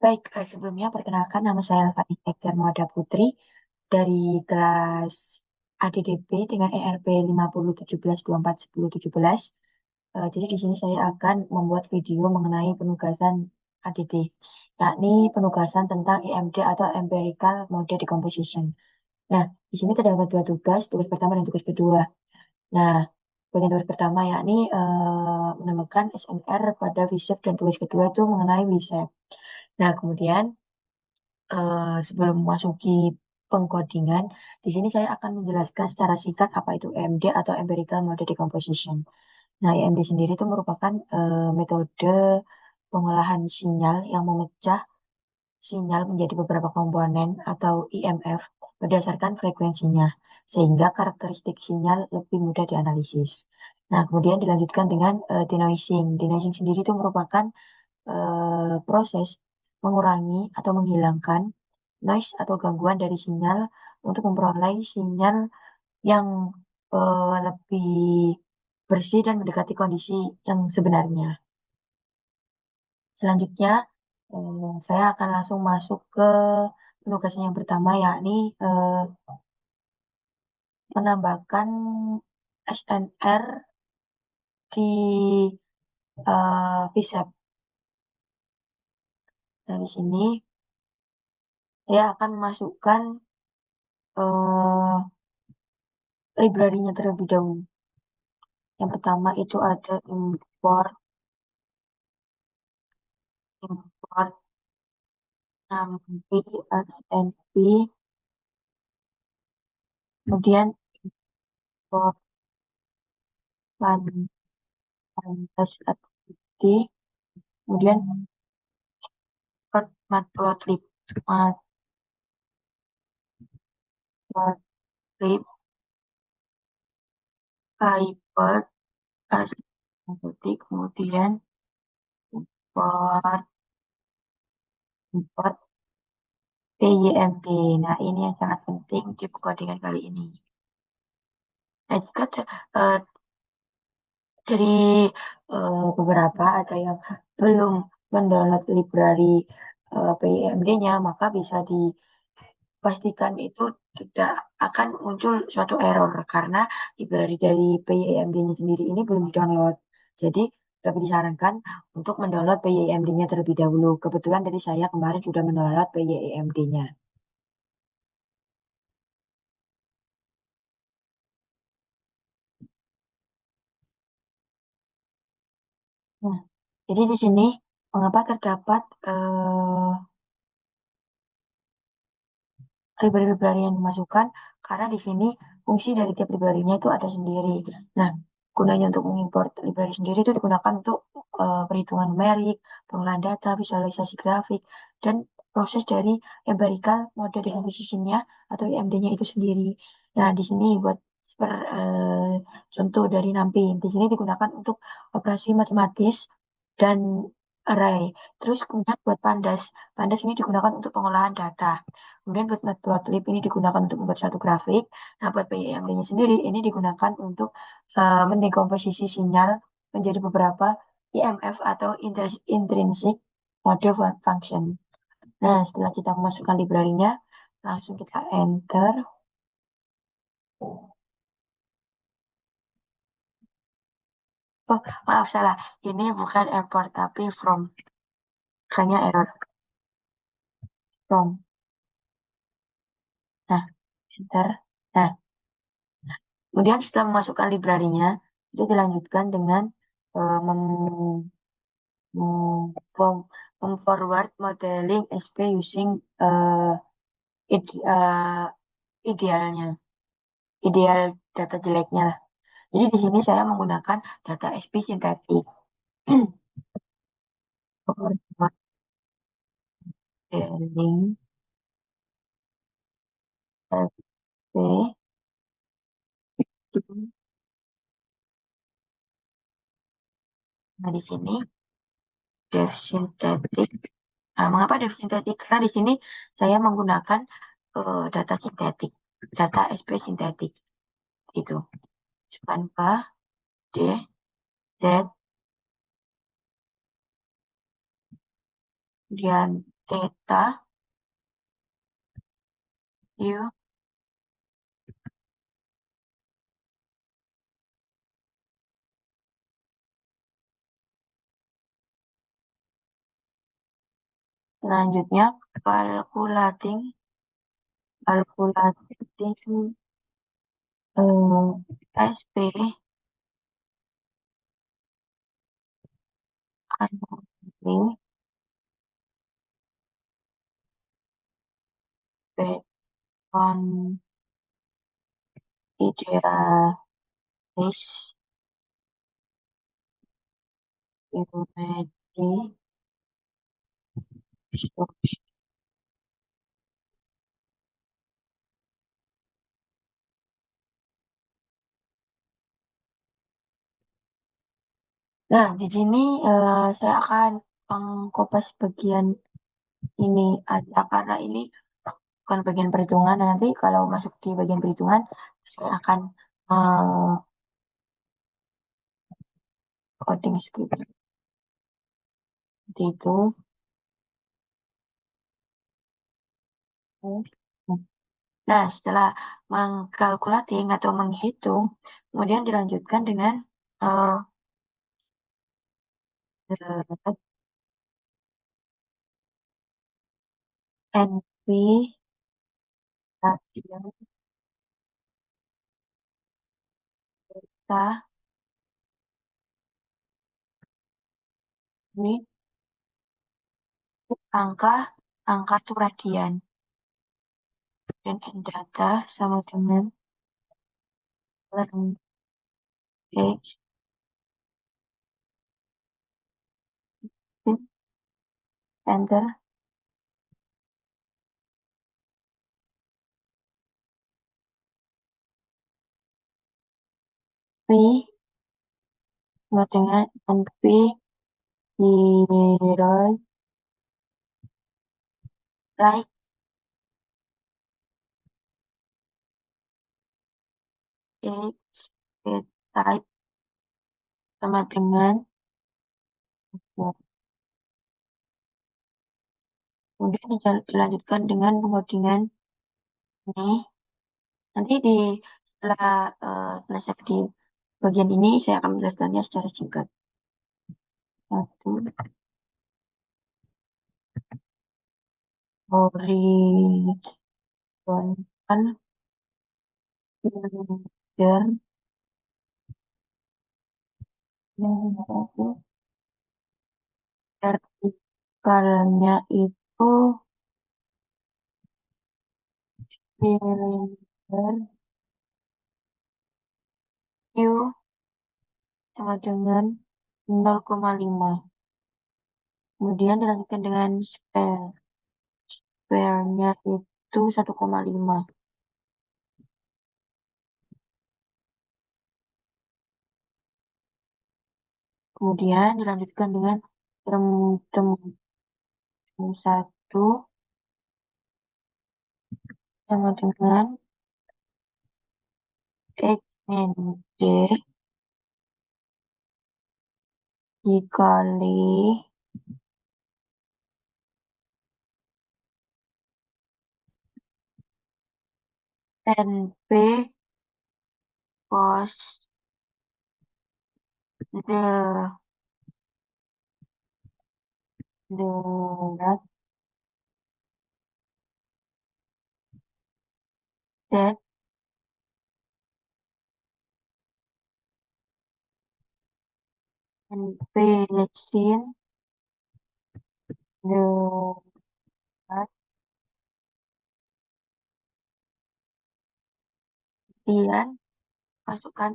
Baik, sebelumnya perkenalkan nama saya Fani Ekter Mada Putri dari kelas ADDB dengan ERP 5017241017. Jadi di sini saya akan membuat video mengenai penugasan ADD, yakni penugasan tentang EMD atau Empirical Model Decomposition. Nah, di sini terdapat dua tugas, tugas pertama dan tugas kedua. Nah, bagian tugas pertama yakni menemukan SNR pada VSEP dan tugas kedua itu mengenai WISEP. Nah, kemudian sebelum memasuki pengkodingan, di sini saya akan menjelaskan secara singkat apa itu EMD atau Empirical Model Decomposition. Nah, EMD sendiri itu merupakan metode pengolahan sinyal yang memecah sinyal menjadi beberapa komponen atau IMF berdasarkan frekuensinya, sehingga karakteristik sinyal lebih mudah dianalisis. Nah, kemudian dilanjutkan dengan denoising. Denoising sendiri itu merupakan proses mengurangi atau menghilangkan noise atau gangguan dari sinyal untuk memperoleh sinyal yang lebih bersih dan mendekati kondisi yang sebenarnya. Selanjutnya, saya akan langsung masuk ke penugasan yang pertama, yakni menambahkan SNR di VSEP. Nah, di sini saya akan memasukkan eh, library-nya terlebih dahulu. Yang pertama itu ada import NumPy, SNP, kemudian import pantas kemudian import matplotlib, matplotlib, Kuiper, kemudian import import PYMD. Nah, ini yang sangat penting di codingan kali ini. Nah, jika eh, dari beberapa ada yang belum mendownload library PYMD-nya, maka bisa dipastikan itu tidak akan muncul suatu error karena library dari PYMD-nya sendiri ini belum di-download. Jadi, lebih disarankan untuk mendownload PYMD-nya terlebih dahulu. Kebetulan dari saya kemarin sudah mendownload PYMD-nya. Nah, jadi di sini mengapa terdapat library-library yang dimasukkan? Karena di sini fungsi dari tiap library-nya itu ada sendiri. Nah, gunanya untuk mengimport library sendiri itu digunakan untuk perhitungan numerik, pengolahan data, visualisasi grafik, dan proses dari empirical model decomposition-nya atau IMD-nya itu sendiri. Nah, di sini buat contoh dari NumPy, di sini digunakan untuk operasi matematis dan array. Terus kemudian buat pandas, pandas ini digunakan untuk pengolahan data. Kemudian buat matplotlib ini digunakan untuk membuat suatu grafik. Nah, buat PYMD-nya sendiri ini digunakan untuk mendekomposisi sinyal menjadi beberapa IMF atau intrinsic model function. Nah, setelah kita memasukkan library-nya, langsung kita enter. Oh, maaf salah. Ini bukan import tapi from. Hanya error from. Nah, enter. Nah, kemudian setelah memasukkan library-nya, itu dilanjutkan dengan eh, mem- forward modeling SP using idealnya, ideal data jeleknya lah. Jadi di sini saya menggunakan data SP sintetik. Forward modeling SP. Nah di sini dev sintetik. Nah, mengapa dev sintetik? Karena di sini saya menggunakan data sintetik, data SP sintetik itu. Spanpa D Z kemudian Theta U. Selanjutnya calculating calculating SP unwavering based on idealized geometry structure. Nah, di sini saya akan mengkopas bagian ini aja karena ini bukan bagian perhitungan. Nanti kalau masuk di bagian perhitungan, saya akan coding script seperti itu. Nah, setelah mengkalkulating atau menghitung, kemudian dilanjutkan dengan uh, NP radian kita ini angka angka itu radian dan N data sama dengan ln H enter P sama dengan NP diroy right H type sama dengan ya. Kemudian dilanjutkan dengan pengodingan ini. Nanti setelah selesai di bagian ini, saya akan menjelaskannya secara singkat. Satu, horizontal cylinder yang satu, vertikalnya itu silinder Q sama dengan 0,5. Kemudian dilanjutkan dengan spare. Spare-nya itu 1,5. Kemudian dilanjutkan dengan term satu sama dengan X min D dikali NP cos derat Z NP sin derat. Kemudian masukkan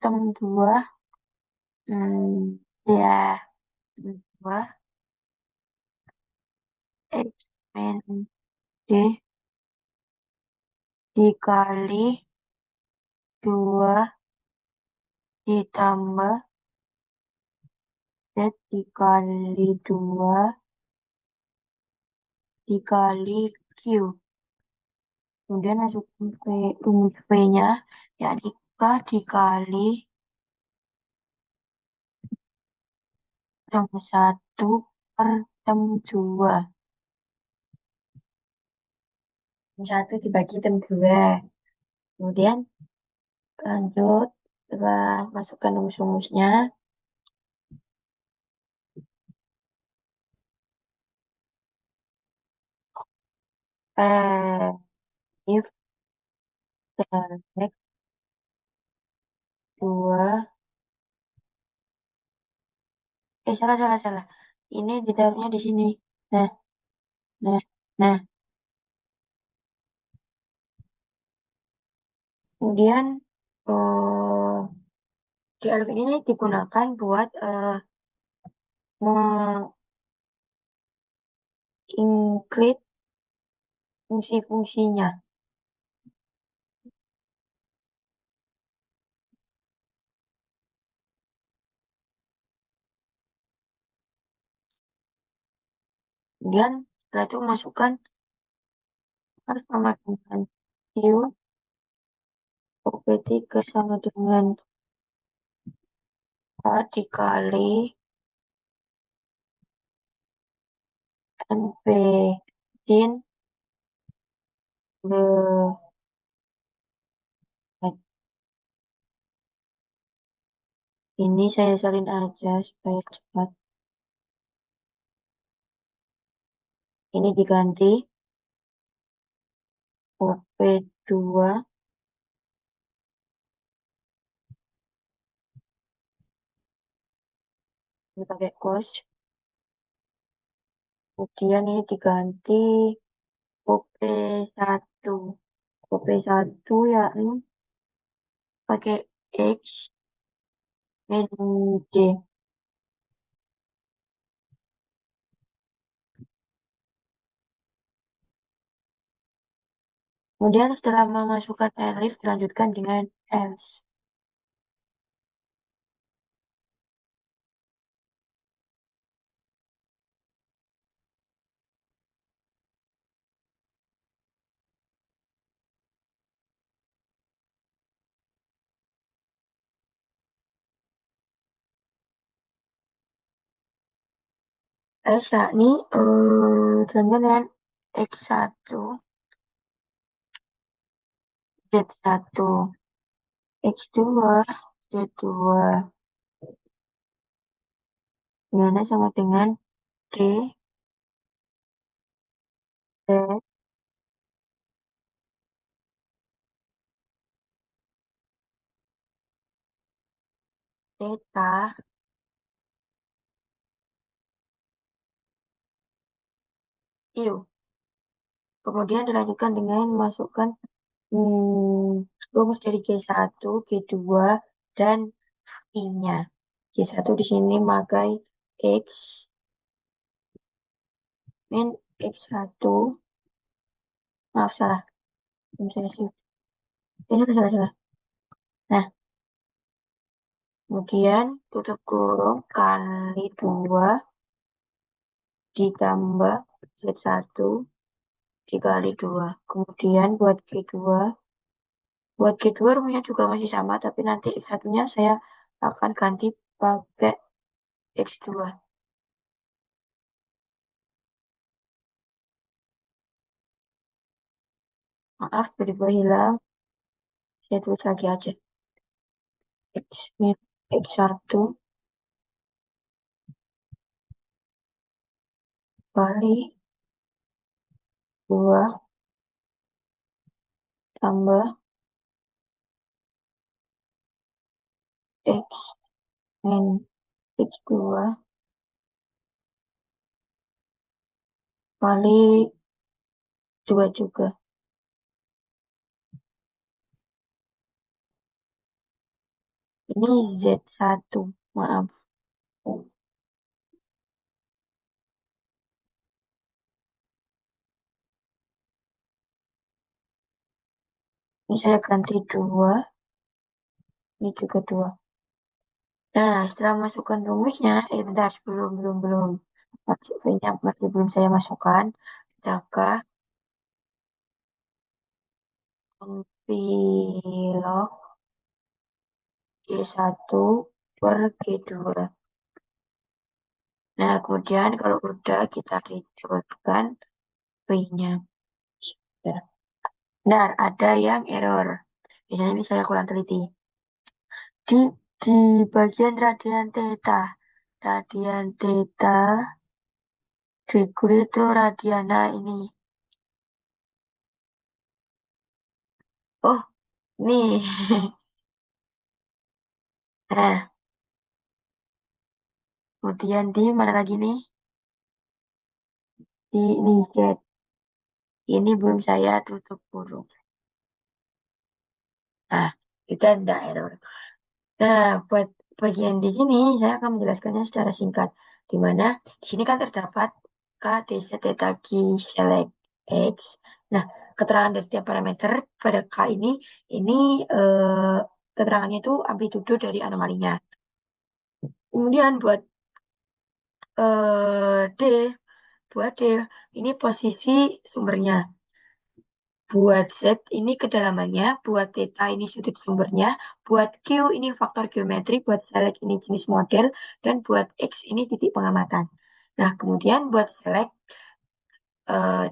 tem dua ya tem dua X min D dikali 2 ditambah Z dikali 2 dikali Q. Kemudian masukkan rumus P-nya, yakni K dikali term 1 per tem 2. Tem 1 dibagi tem 2. Kemudian lanjut, setelah masukkan rumus-rumusnya, if dan X 2, salah, salah, salah. Ini ditaruhnya di sini. Nah, nah, nah. Kemudian, eh di alif ini digunakan buat menginclude fungsi-fungsinya. Kemudian setelah itu masukkan harus sama dengan Q, OP3 sama dengan A dikali NP sin the. Ini saya salin aja supaya cepat. Ini diganti OP2 ini pakai cos. Kemudian ini diganti OP1. OP1 yakni pakai X min D. Kemudian setelah memasukkan elif dilanjutkan dengan else. Else yakni dengan X1, Z1, X2, Z2. Dimana sama dengan D, Z, Theta, U. Kemudian dilanjutkan dengan masukkan rumus dari G1, G2, dan I-nya. G1 di sini pakai X min X1. Maaf, salah. Saya shift. Ini salah, salah. Nah, kemudian tutup kurung kali 2 ditambah Z1 dikali 2. Kemudian buat G2 rumusnya juga masih sama, tapi nanti X1-nya saya akan ganti pakai X2. Maaf, tiba-tiba hilang. Saya tulis lagi aja. X min X1 kali 2 tambah X min X2 kali 2 juga. Ini Z1, maaf. Ini saya ganti 2, ini juga 2. Nah, setelah masukkan rumusnya, bentar, belum. Maksudnya masih belum saya masukkan. Adakah pilot G1 per G2. Nah, kemudian kalau udah kita reloadkan V-nya. Ya. Benar, ada yang error. Biasanya ini saya kurang teliti. Di, di bagian radian theta. Radian theta, degree itu radiana ini. Oh, nih. Nah, kemudian di mana lagi nih? Di Niket. Ini belum saya tutup kurung. Nah, itu ada error. Nah, buat bagian di sini saya akan menjelaskannya secara singkat. Di mana di sini kan terdapat K, DC, Theta, Q, select X. Nah, keterangan dari tiap parameter pada K ini keterangannya itu amplitudo dari anomalinya. Kemudian D, buat D, ini posisi sumbernya. Buat Z ini kedalamannya, buat theta ini sudut sumbernya, buat Q ini faktor geometri, buat select ini jenis model, dan buat X ini titik pengamatan. Nah, kemudian buat select,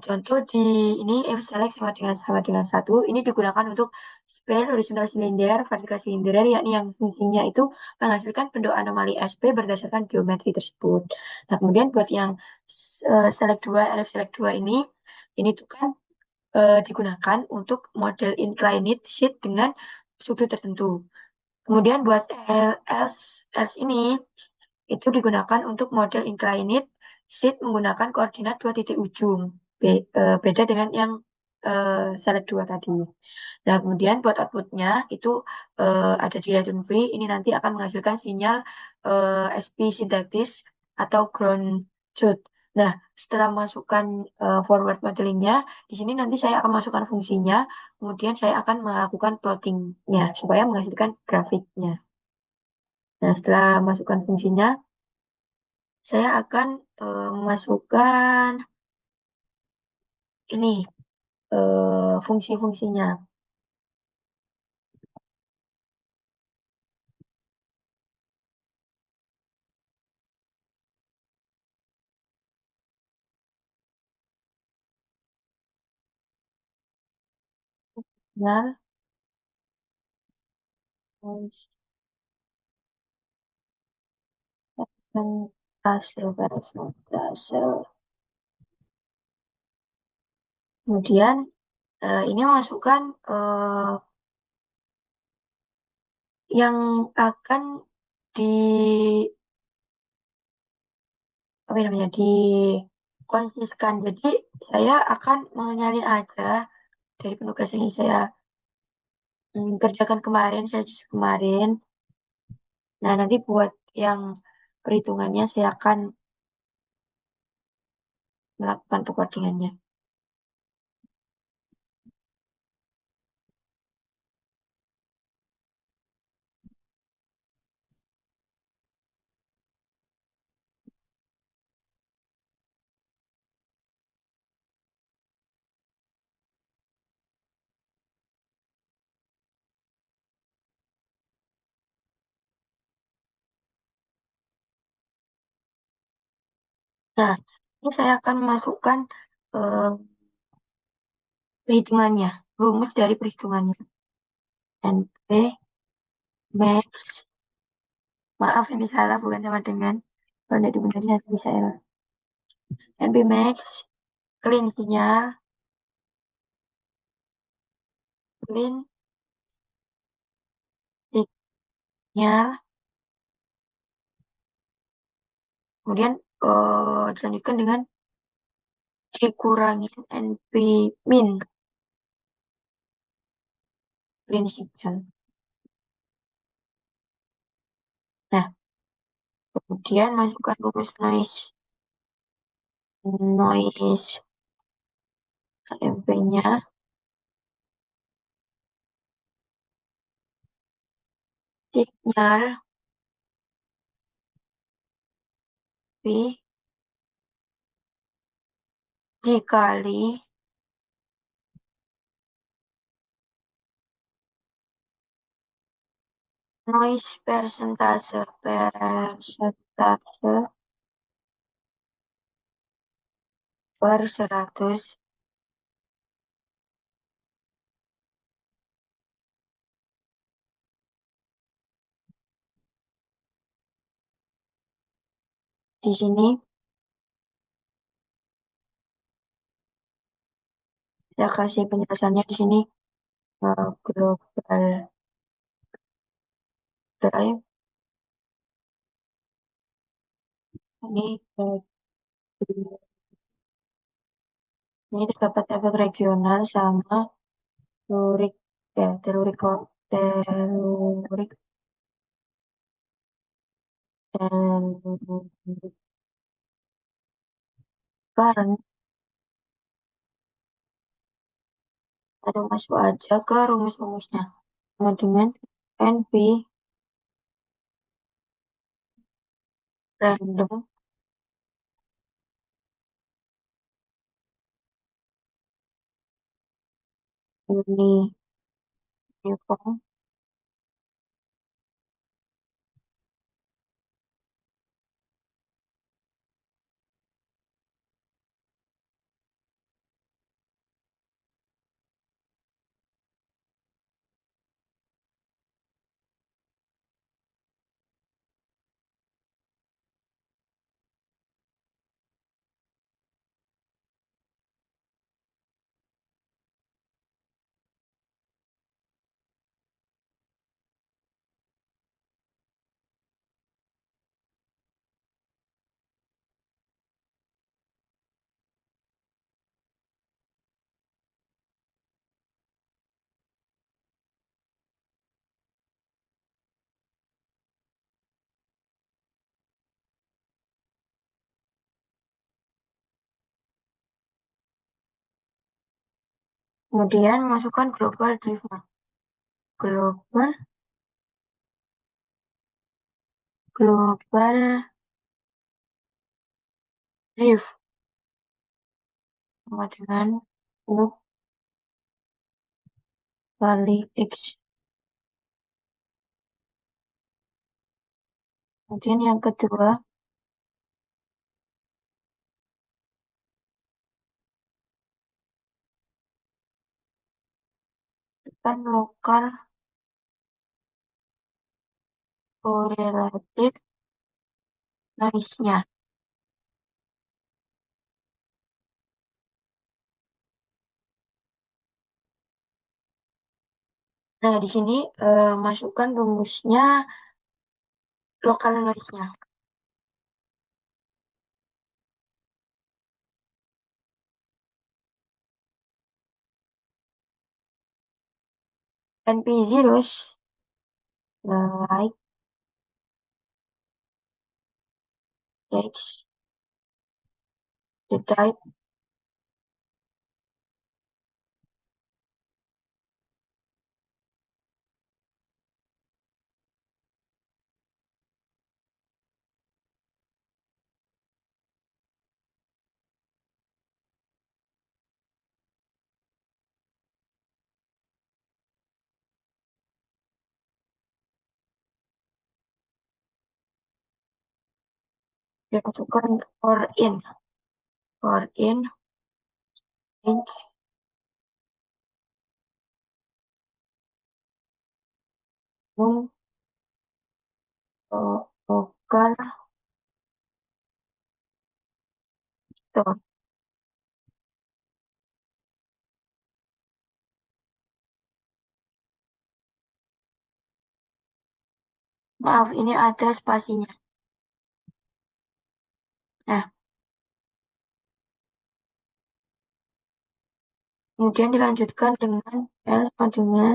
contoh di ini F select sama dengan satu, ini digunakan untuk span horizontal cylinder, vertical cylinder, yakni yang fungsinya itu menghasilkan bentuk anomali SP berdasarkan geometri tersebut. Nah, kemudian buat yang select 2, LF select 2 ini tuh kan digunakan untuk model inclined sheet dengan sudut tertentu. Kemudian buat LS ini itu digunakan untuk model inclined sheet menggunakan koordinat dua titik ujung. Beda dengan yang select dua tadi. Nah, kemudian buat outputnya itu ada di radian free. Ini nanti akan menghasilkan sinyal SP sintetis atau ground truth. Nah, setelah masukkan forward modelingnya, di sini nanti saya akan masukkan fungsinya. Kemudian saya akan melakukan plottingnya supaya menghasilkan grafiknya. Nah, setelah masukkan fungsinya, saya akan memasukkan ini fungsi-fungsinya. Nah, hasil persentase. Kemudian ini masukkan yang akan di apa namanya dikonsisten. Jadi saya akan menyalin aja dari penugasan yang saya kerjakan kemarin, saya cuci kemarin. Nah, nanti buat yang perhitungannya saya akan melakukan recordingannya. Nah, ini saya akan masukkan eh, perhitungannya, rumus dari perhitungannya. NP max, maaf ini salah bukan sama dengan, kalau tidak dibenerin nanti bisa error. NP max, clean sinyal, clean sinyal, kemudian dilanjutkan dengan dikurangin NP min, clean signal. Nah, kemudian masukkan rumus noise MP-nya, signal P dikali noise persentase per 100. Di sini saya kasih penjelasannya di sini, global drive ini ini terdapat efek regional sama telurik telurik telurik telurik current. Ada masuk aja ke rumus-rumusnya sama dengan NP random uniform. Kemudian masukkan global drive. Global global drive sama dengan loop kali X. Kemudian yang kedua, tekan lokal korelatif noise-nya. Nah, di sini masukkan rumusnya lokal noise-nya. NP zeros like X the type dimasukkan for in inch mung lokal to. Maaf, ini ada spasinya. Nah, kemudian dilanjutkan dengan L sama dengan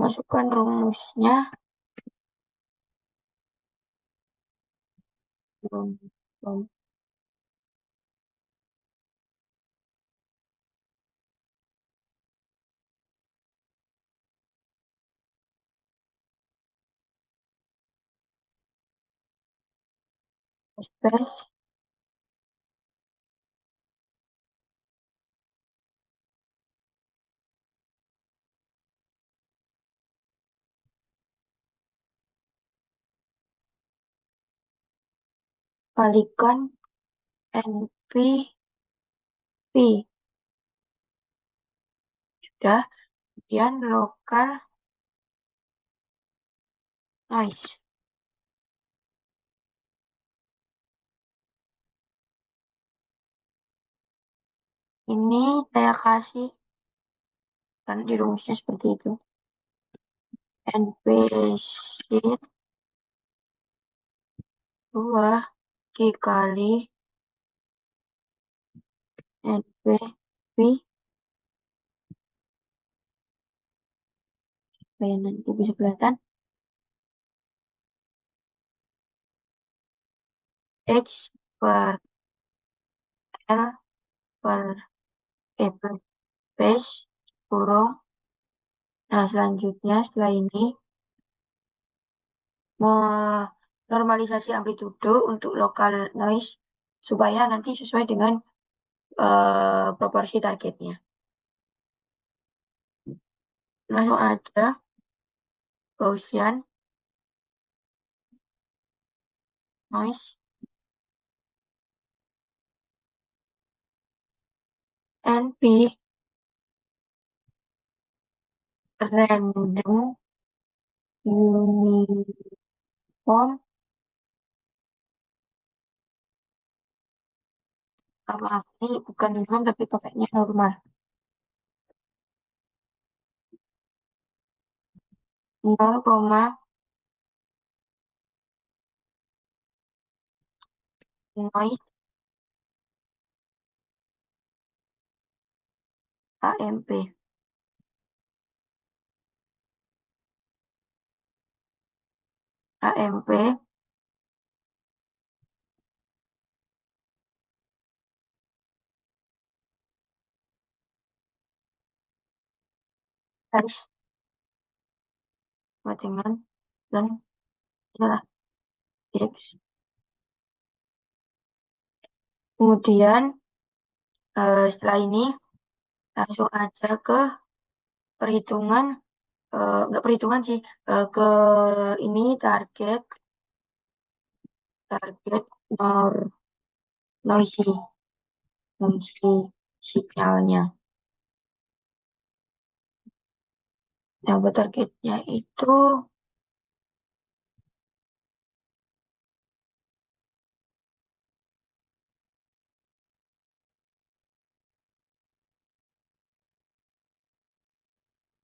masukkan rumusnya. Rum- Space kalikan NP P. Sudah. Kemudian local noise. Ini saya kasih, karena di rumusnya seperti itu. NP sheet 2 dikali NP P. Supaya nanti bisa kelihatan. X per L per per base kurung. Nah, selanjutnya setelah ini normalisasi amplitude untuk local noise supaya nanti sesuai dengan proporsi targetnya. Langsung aja Gaussian noise NP random uniform, maaf ini bukan uniform tapi pakainya normal, 0, noise AMP. AMP harus sama dengan dan adalah X. Kemudian setelah ini langsung aja ke perhitungan, nggak perhitungan sih, ke ini target target nor noisy noisy sinyalnya. Nah, buat targetnya itu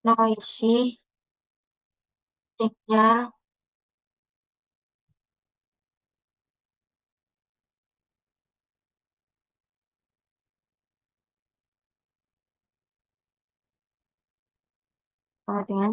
noisy sinyal sama dengan.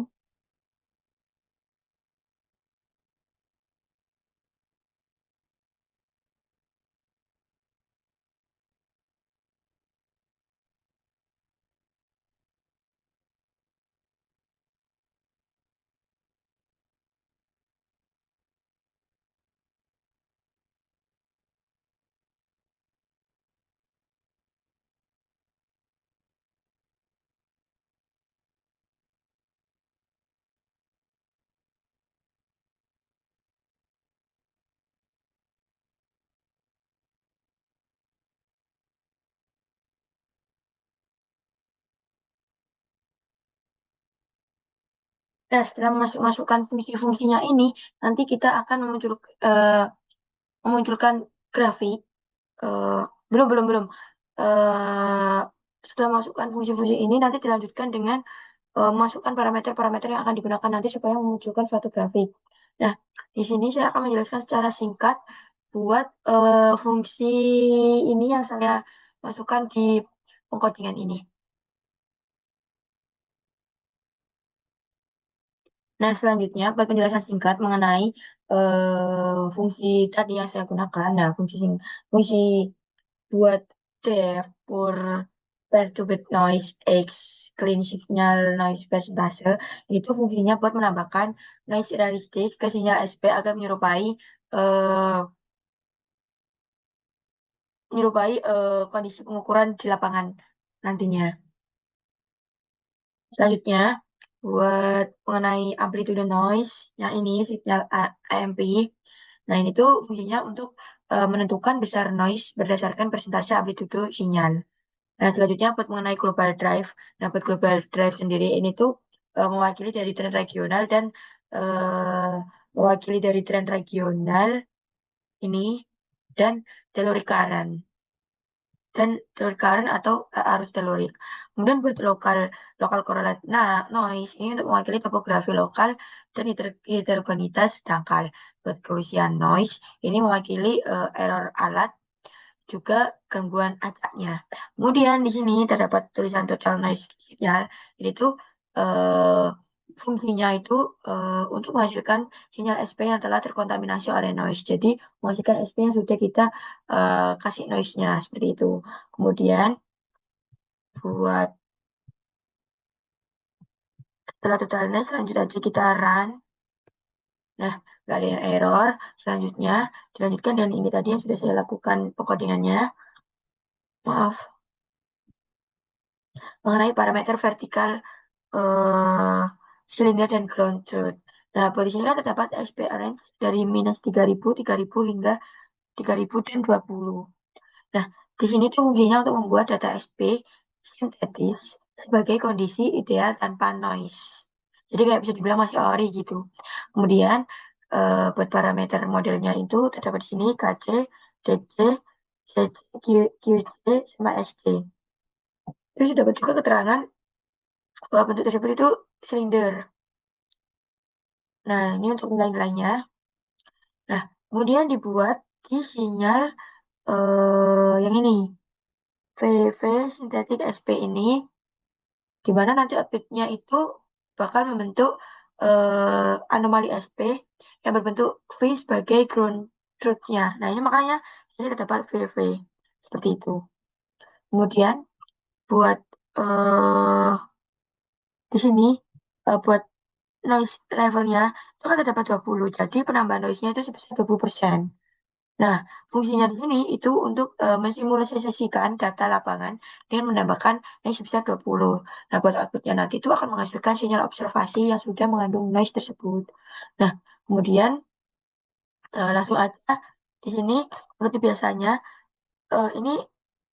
Nah, setelah masukkan fungsi-fungsinya ini, nanti kita akan memunculkan grafik. eh, belum, belum, belum. Eh, Setelah masukkan fungsi-fungsi ini, nanti dilanjutkan dengan masukkan parameter-parameter yang akan digunakan nanti supaya memunculkan suatu grafik. Nah, di sini saya akan menjelaskan secara singkat buat fungsi ini yang saya masukkan di pengkodingan ini. Nah, selanjutnya buat penjelasan singkat mengenai fungsi tadi yang saya gunakan. Nah, fungsi buat def for perturbed noise x clean signal noise persentase itu fungsinya buat menambahkan noise realistis ke sinyal SP agar eh, kondisi pengukuran di lapangan nantinya. Selanjutnya, buat mengenai amplitude noise, yang ini signal AMP. Nah, ini tuh fungsinya untuk menentukan besar noise berdasarkan persentase amplitude sinyal. Nah, selanjutnya buat mengenai global drive. Nah, buat global drive sendiri ini tuh mewakili dari tren regional dan eh, mewakili dari tren regional ini dan telurik current dan telurik current atau arus telurik. Kemudian buat lokal correlate. Nah, noise ini untuk mewakili topografi lokal dan heterogenitas dangkal. Buat Gaussian noise ini mewakili error alat juga gangguan acaknya. Kemudian di sini terdapat tulisan total noise signal. Jadi itu eh, fungsinya itu untuk menghasilkan sinyal SP yang telah terkontaminasi oleh noise. Jadi menghasilkan SP yang sudah kita kasih noise-nya seperti itu. Kemudian buat setelah total noise lanjut aja kita run. Nah, nggak ada yang error. Selanjutnya dilanjutkan dan ini tadi yang sudah saya lakukan pengkodingannya. Maaf, mengenai parameter vertikal eh silinder dan ground truth. Nah, posisinya terdapat SP range dari minus 3000 hingga 3000 dan 20. Nah, di sini tuh fungsinya untuk membuat data SP sintetis sebagai kondisi ideal tanpa noise. Jadi kayak bisa dibilang masih ori gitu. Kemudian buat parameter modelnya itu terdapat di sini KC, DC, CC, QC, sama SC. Terus dapat juga keterangan bahwa bentuk tersebut itu silinder. Nah, ini untuk nilai-nilainya. Nah, kemudian dibuat di sinyal yang ini, VV sintetik SP ini, di mana nanti outputnya itu bakal membentuk anomali SP yang berbentuk V sebagai ground truth-nya. Nah, ini makanya ini terdapat VV seperti itu. Kemudian buat eh di sini buat noise levelnya itu kan terdapat 20. Jadi penambahan noise-nya itu sebesar 20%. Nah, fungsinya di sini itu untuk mensimulasikan data lapangan dengan menambahkan noise sebesar 20. Nah, buat outputnya nanti itu akan menghasilkan sinyal observasi yang sudah mengandung noise tersebut. Nah, kemudian langsung aja di sini seperti biasanya ini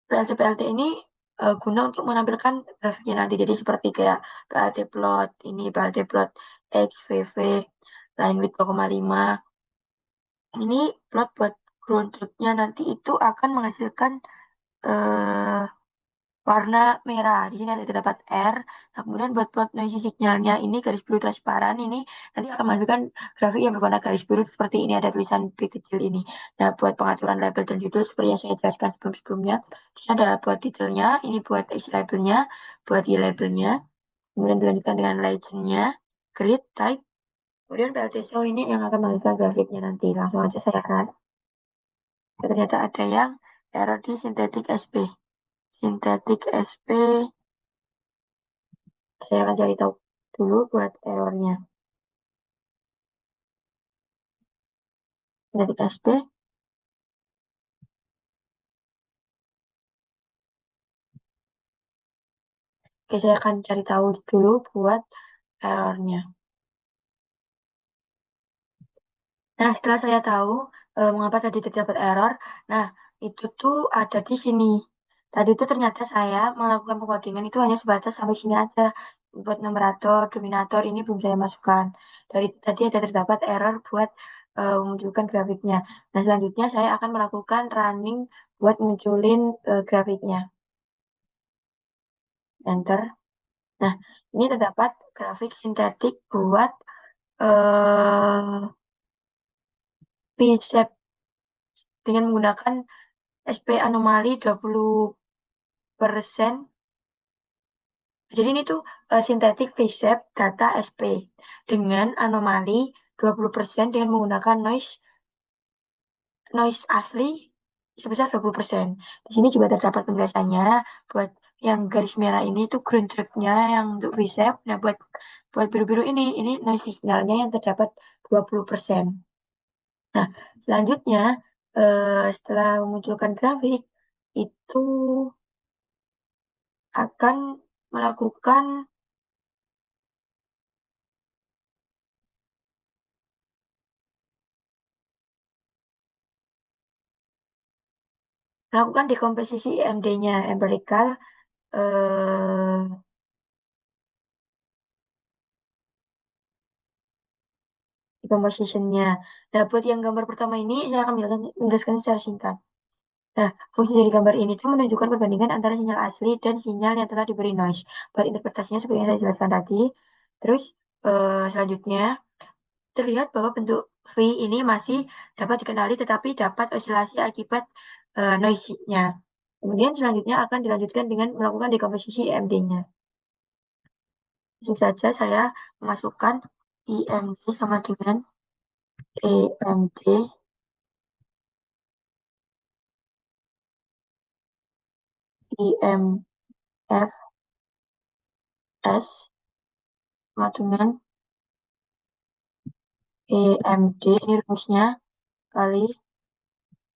PLT-PLT ini guna untuk menampilkan grafiknya nanti. Jadi seperti kayak PLT plot, ini PLT plot X, VV, line width 2,5. Ini plot buat ground truth-nya nanti itu akan menghasilkan eh, warna merah. Di sini nanti terdapat R. Nah, kemudian buat plot noisy signalnya ini garis biru transparan ini nanti akan menghasilkan grafik yang berwarna garis biru seperti ini ada tulisan B kecil ini. Nah, buat pengaturan label dan judul seperti yang saya jelaskan sebelum-sebelumnya. Di sini ada buat titelnya, ini buat isi labelnya, buat y labelnya. Kemudian dilanjutkan dengan legend-nya, grid, type. Kemudian PLT show ini yang akan menghasilkan grafiknya nanti. Langsung aja saya run. Ternyata ada yang error di sintetik SP. Sintetik SP, saya akan cari tahu dulu buat errornya. Sintetik SP, oke, saya akan cari tahu dulu buat errornya. Nah, setelah saya tahu mengapa tadi terdapat error, nah itu tuh ada di sini. Tadi itu ternyata saya melakukan pengkodingan itu hanya sebatas sampai sini aja. Buat numerator, dominator ini belum saya masukkan. Dari tadi ada terdapat error buat memunculkan grafiknya. Nah, selanjutnya saya akan melakukan running buat munculin grafiknya. Enter. Nah, ini terdapat grafik sintetik buat P-shape dengan menggunakan SP anomali 20%. Jadi ini tuh synthetic phase shape data SP dengan anomali 20% dengan menggunakan noise noise asli sebesar 20%. Di sini juga terdapat penjelasannya buat yang garis merah ini tuh green truth-nya yang untuk phase shape. Nah, buat buat biru-biru ini noise signalnya yang terdapat 20%. Nah, selanjutnya setelah memunculkan grafik itu akan melakukan melakukan dekomposisi EMD-nya empirical eh composition-nya. Nah, buat yang gambar pertama ini, saya akan menjelaskan secara singkat. Nah, fungsi dari gambar ini itu menunjukkan perbandingan antara sinyal asli dan sinyal yang telah diberi noise. Buat interpretasinya seperti yang saya jelaskan tadi. Terus, selanjutnya, terlihat bahwa bentuk V ini masih dapat dikenali tetapi dapat osilasi akibat noise-nya. Kemudian selanjutnya akan dilanjutkan dengan melakukan dekomposisi EMD-nya. Langsung saja saya memasukkan IMD sama dengan EMD, IMFS sama dengan EMD, ini rumusnya, kali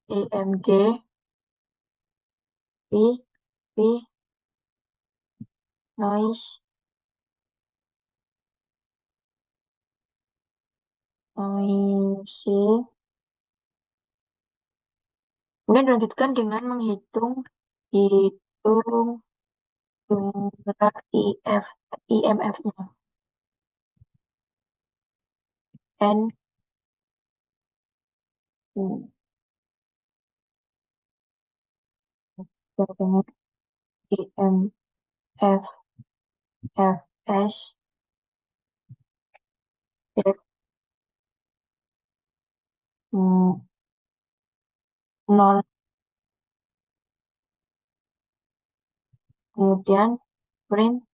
EMD P noise noise. Kemudian dilanjutkan dengan menghitung hitung jumlah IMF-nya. N dengan IMFS nol, kemudian print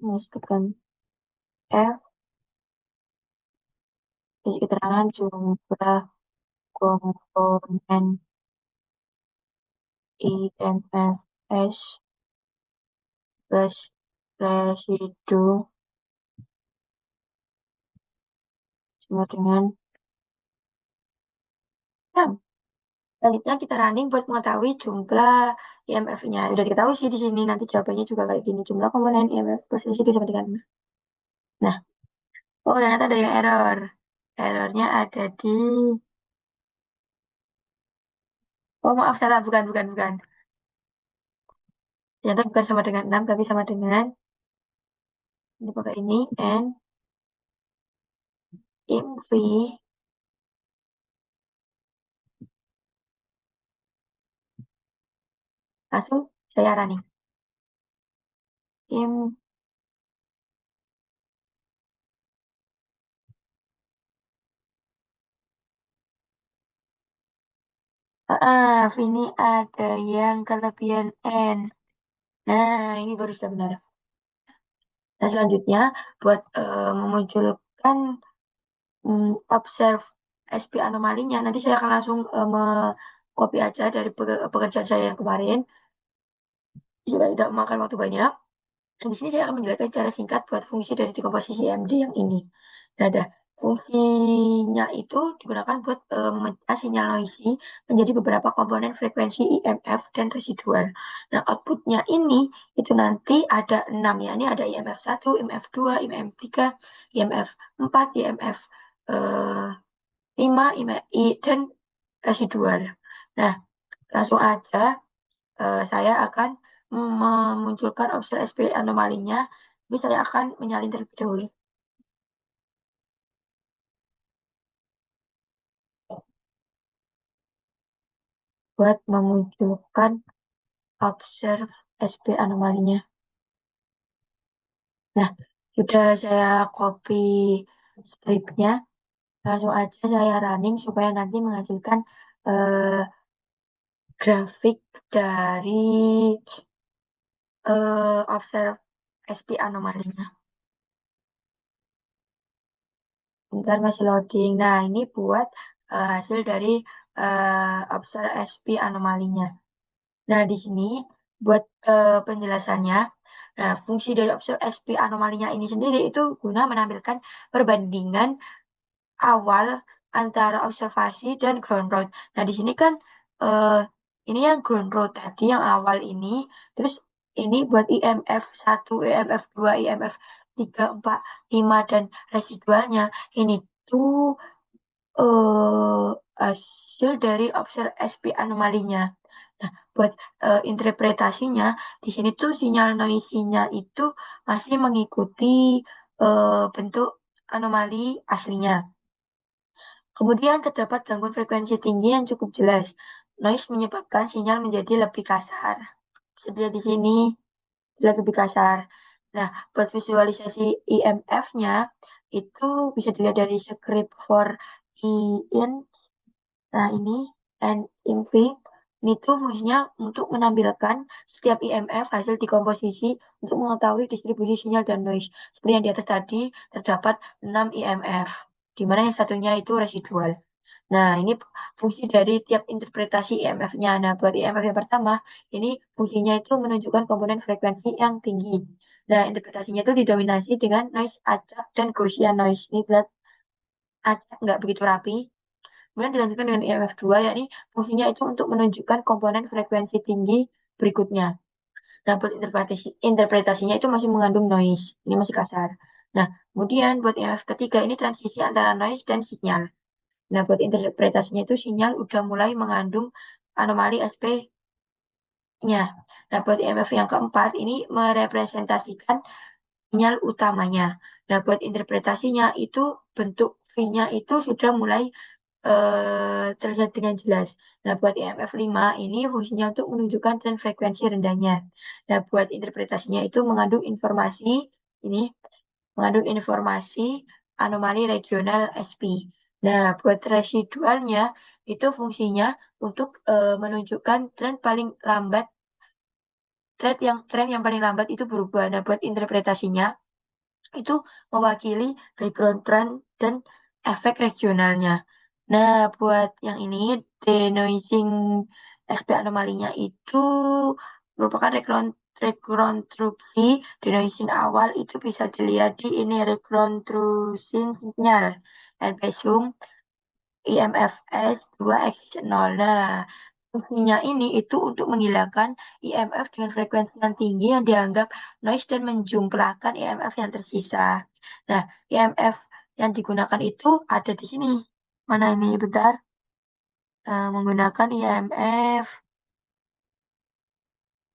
masukkan F, isi keterangan jumlah komponen IMFS plus residu sama dengan 6. Selanjutnya kita running buat mengetahui jumlah IMF-nya. Udah diketahui sih di sini, nanti jawabannya juga kayak gini. Jumlah komponen IMF plus residu sama dengan 6. Nah, oh ternyata ada yang error. Errornya ada di... Oh maaf, salah. Bukan, bukan, bukan. Ternyata bukan sama dengan 6, tapi sama dengan... Ini pakai ini, N, IMV, langsung saya running. IM, ini ada yang kelebihan N. Nah, ini baru sudah benar. Nah, selanjutnya buat memunculkan observe SP anomalinya, nanti saya akan langsung copy aja dari pekerjaan saya yang kemarin, supaya tidak memakan waktu banyak. Dan di sini saya akan menjelaskan secara singkat buat fungsi dari dekomposisi MD yang ini. Nah, ada fungsinya itu digunakan buat memecah sinyal noisy menjadi beberapa komponen frekuensi IMF dan residual. Nah, outputnya ini itu nanti ada 6 ya. Ini ada IMF 1, IMF 2, IMF 3, IMF 4, IMF eh, 5, IMF dan residual. Nah, langsung aja saya akan memunculkan opsi SP anomalinya. Tapi saya akan menyalin terlebih dahulu buat memunculkan observe SP anomalinya. Nah, sudah saya copy scriptnya, langsung aja saya running supaya nanti menghasilkan eh, grafik dari observe SP anomalinya. Bentar masih loading. Nah, ini buat hasil dari observe SP anomalinya. Nah, di sini buat penjelasannya, nah, fungsi dari observe SP anomalinya ini sendiri itu guna menampilkan perbandingan awal antara observasi dan ground road. Nah, di sini kan eh, ini yang ground road tadi yang awal ini, terus ini buat IMF 1, IMF 2, IMF 3, 4, 5 dan residualnya ini tuh hasil dari observe SP anomalinya. Buat interpretasinya, di sini tuh sinyal noisy-nya itu masih mengikuti bentuk anomali aslinya. Kemudian terdapat gangguan frekuensi tinggi yang cukup jelas. Noise menyebabkan sinyal menjadi lebih kasar. Bisa dilihat di sini, lebih kasar. Nah, buat visualisasi IMF-nya, itu bisa dilihat dari script for in. Nah, ini NIMV. Ini tuh fungsinya untuk menampilkan setiap IMF hasil dekomposisi untuk mengetahui distribusi sinyal dan noise. Seperti yang di atas tadi, terdapat 6 IMF, di mana yang satunya itu residual. Nah, ini fungsi dari tiap interpretasi IMF-nya. Nah, buat IMF yang pertama, ini fungsinya itu menunjukkan komponen frekuensi yang tinggi. Nah, interpretasinya itu didominasi dengan noise acak dan Gaussian noise. Ini lihat acak nggak begitu rapi. Kemudian dilanjutkan dengan IMF 2, yakni fungsinya itu untuk menunjukkan komponen frekuensi tinggi berikutnya. Nah, buat interpretasinya itu masih mengandung noise. Ini masih kasar. Nah, kemudian buat IMF ketiga, ini transisi antara noise dan sinyal. Nah, buat interpretasinya itu sinyal udah mulai mengandung anomali SP-nya. Nah, buat IMF yang keempat, ini merepresentasikan sinyal utamanya. Nah, buat interpretasinya itu bentuk V-nya itu sudah mulai terlihat dengan jelas. Nah, buat IMF 5 ini fungsinya untuk menunjukkan tren frekuensi rendahnya. Nah, buat interpretasinya itu ini mengandung informasi anomali regional SP. Nah, buat residualnya itu fungsinya untuk menunjukkan tren yang paling lambat itu berubah. Nah, buat interpretasinya itu mewakili background trend dan efek regionalnya. Nah, buat yang ini, denoising SP anomalinya itu merupakan rekonstruksi denoising awal itu bisa dilihat di ini rekonstruksi sinyal LP-sum IMFS 2X0. Nah, fungsinya ini itu untuk menghilangkan IMF dengan frekuensi yang tinggi yang dianggap noise dan menjumlahkan IMF yang tersisa. Nah, IMF yang digunakan itu ada di sini. Mana ini? Bentar. Menggunakan IMF.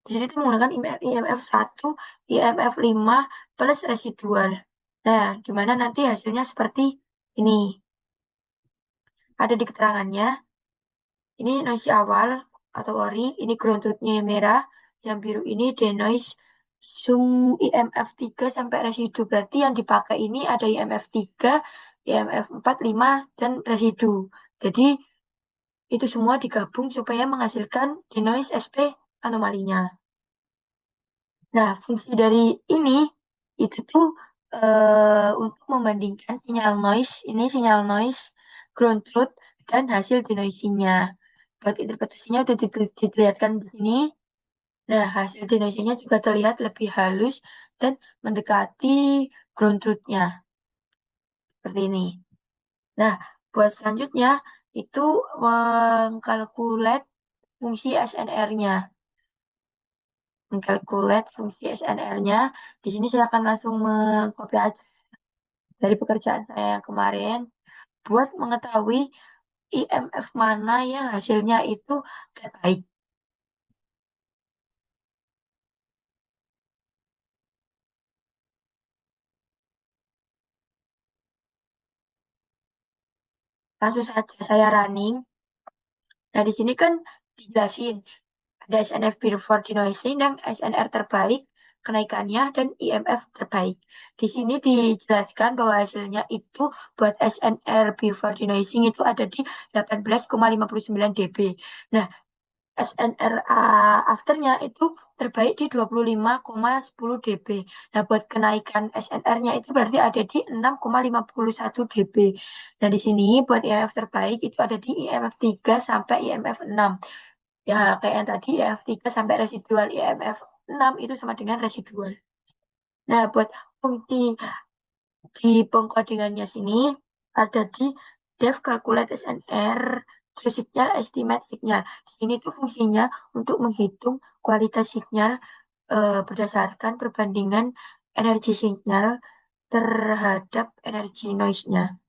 Di sini tuh menggunakan IMF 1, IMF 5 plus residual. Nah, gimana nanti hasilnya seperti ini. Ada di keterangannya. Ini noise awal atau ori, ini ground truth-nya yang merah, yang biru ini denoise sum IMF 3 sampai residu. Berarti yang dipakai ini ada IMF 3, IMF 4, 5, dan residu. Jadi itu semua digabung supaya menghasilkan denoise SP anomalinya. Nah, fungsi dari ini itu tuh untuk membandingkan sinyal noise, ground truth, dan hasil denoisingnya. Buat interpretasinya udah dilihatkan di sini. Nah, hasil denoisingnya juga terlihat lebih halus dan mendekati ground truth-nya. Seperti ini. Nah, buat selanjutnya itu mengkalkulat fungsi SNR-nya. Mengkalkulat fungsi SNR-nya. Di sini silakan langsung mengcopy aja dari pekerjaan saya yang kemarin buat mengetahui IMF mana yang hasilnya itu terbaik. Langsung saja saya running. Nah, di sini kan dijelasin ada SNF before denoising dan SNR terbaik, kenaikannya, dan IMF terbaik. Di sini dijelaskan bahwa hasilnya itu buat SNR before denoising itu ada di 18,59 dB. Nah, SNR afternya itu terbaik di 25,10 dB. Nah, buat kenaikan SNR-nya itu berarti ada di 6,51 dB. Nah, di sini buat IMF terbaik itu ada di IMF 3 sampai IMF 6. Ya, kayak yang tadi IMF 3 sampai residual, IMF 6 itu sama dengan residual. Nah, buat fungsi di pengkodingannya sini ada di def calculate SNR true signal estimate signal. Di sini tuh fungsinya untuk menghitung kualitas sinyal berdasarkan perbandingan energi sinyal terhadap energi noise-nya.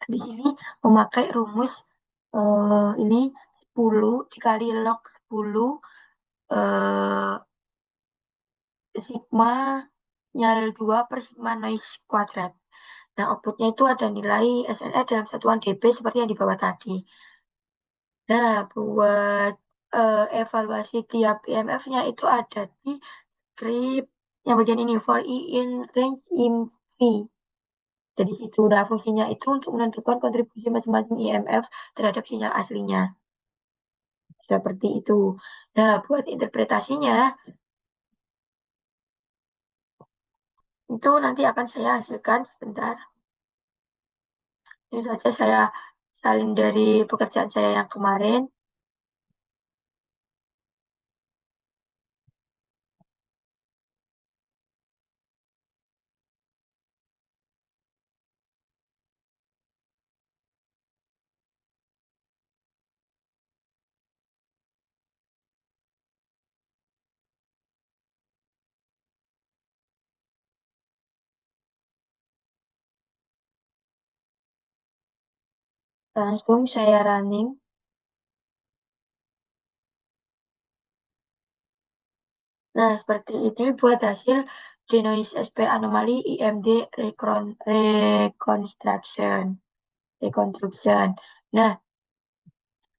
Di sini memakai rumus ini 10 dikali log 10 eh, sigma nyari 2 per sigma noise kuadrat. Nah, outputnya itu ada nilai SNR dalam satuan dB seperti yang di bawah tadi. Nah, buat evaluasi tiap IMF-nya itu ada di script yang bagian ini, for I in range in V. Jadi situ, nah fungsinya itu untuk menentukan kontribusi masing-masing IMF terhadap sinyal aslinya. Seperti itu. Nah, buat interpretasinya, itu nanti akan saya hasilkan sebentar. Ini saja saya salin dari pekerjaan saya yang kemarin. Langsung saya running. Nah, seperti ini buat hasil denoise SP anomali IMD reconstruction. Reconstruction. Nah,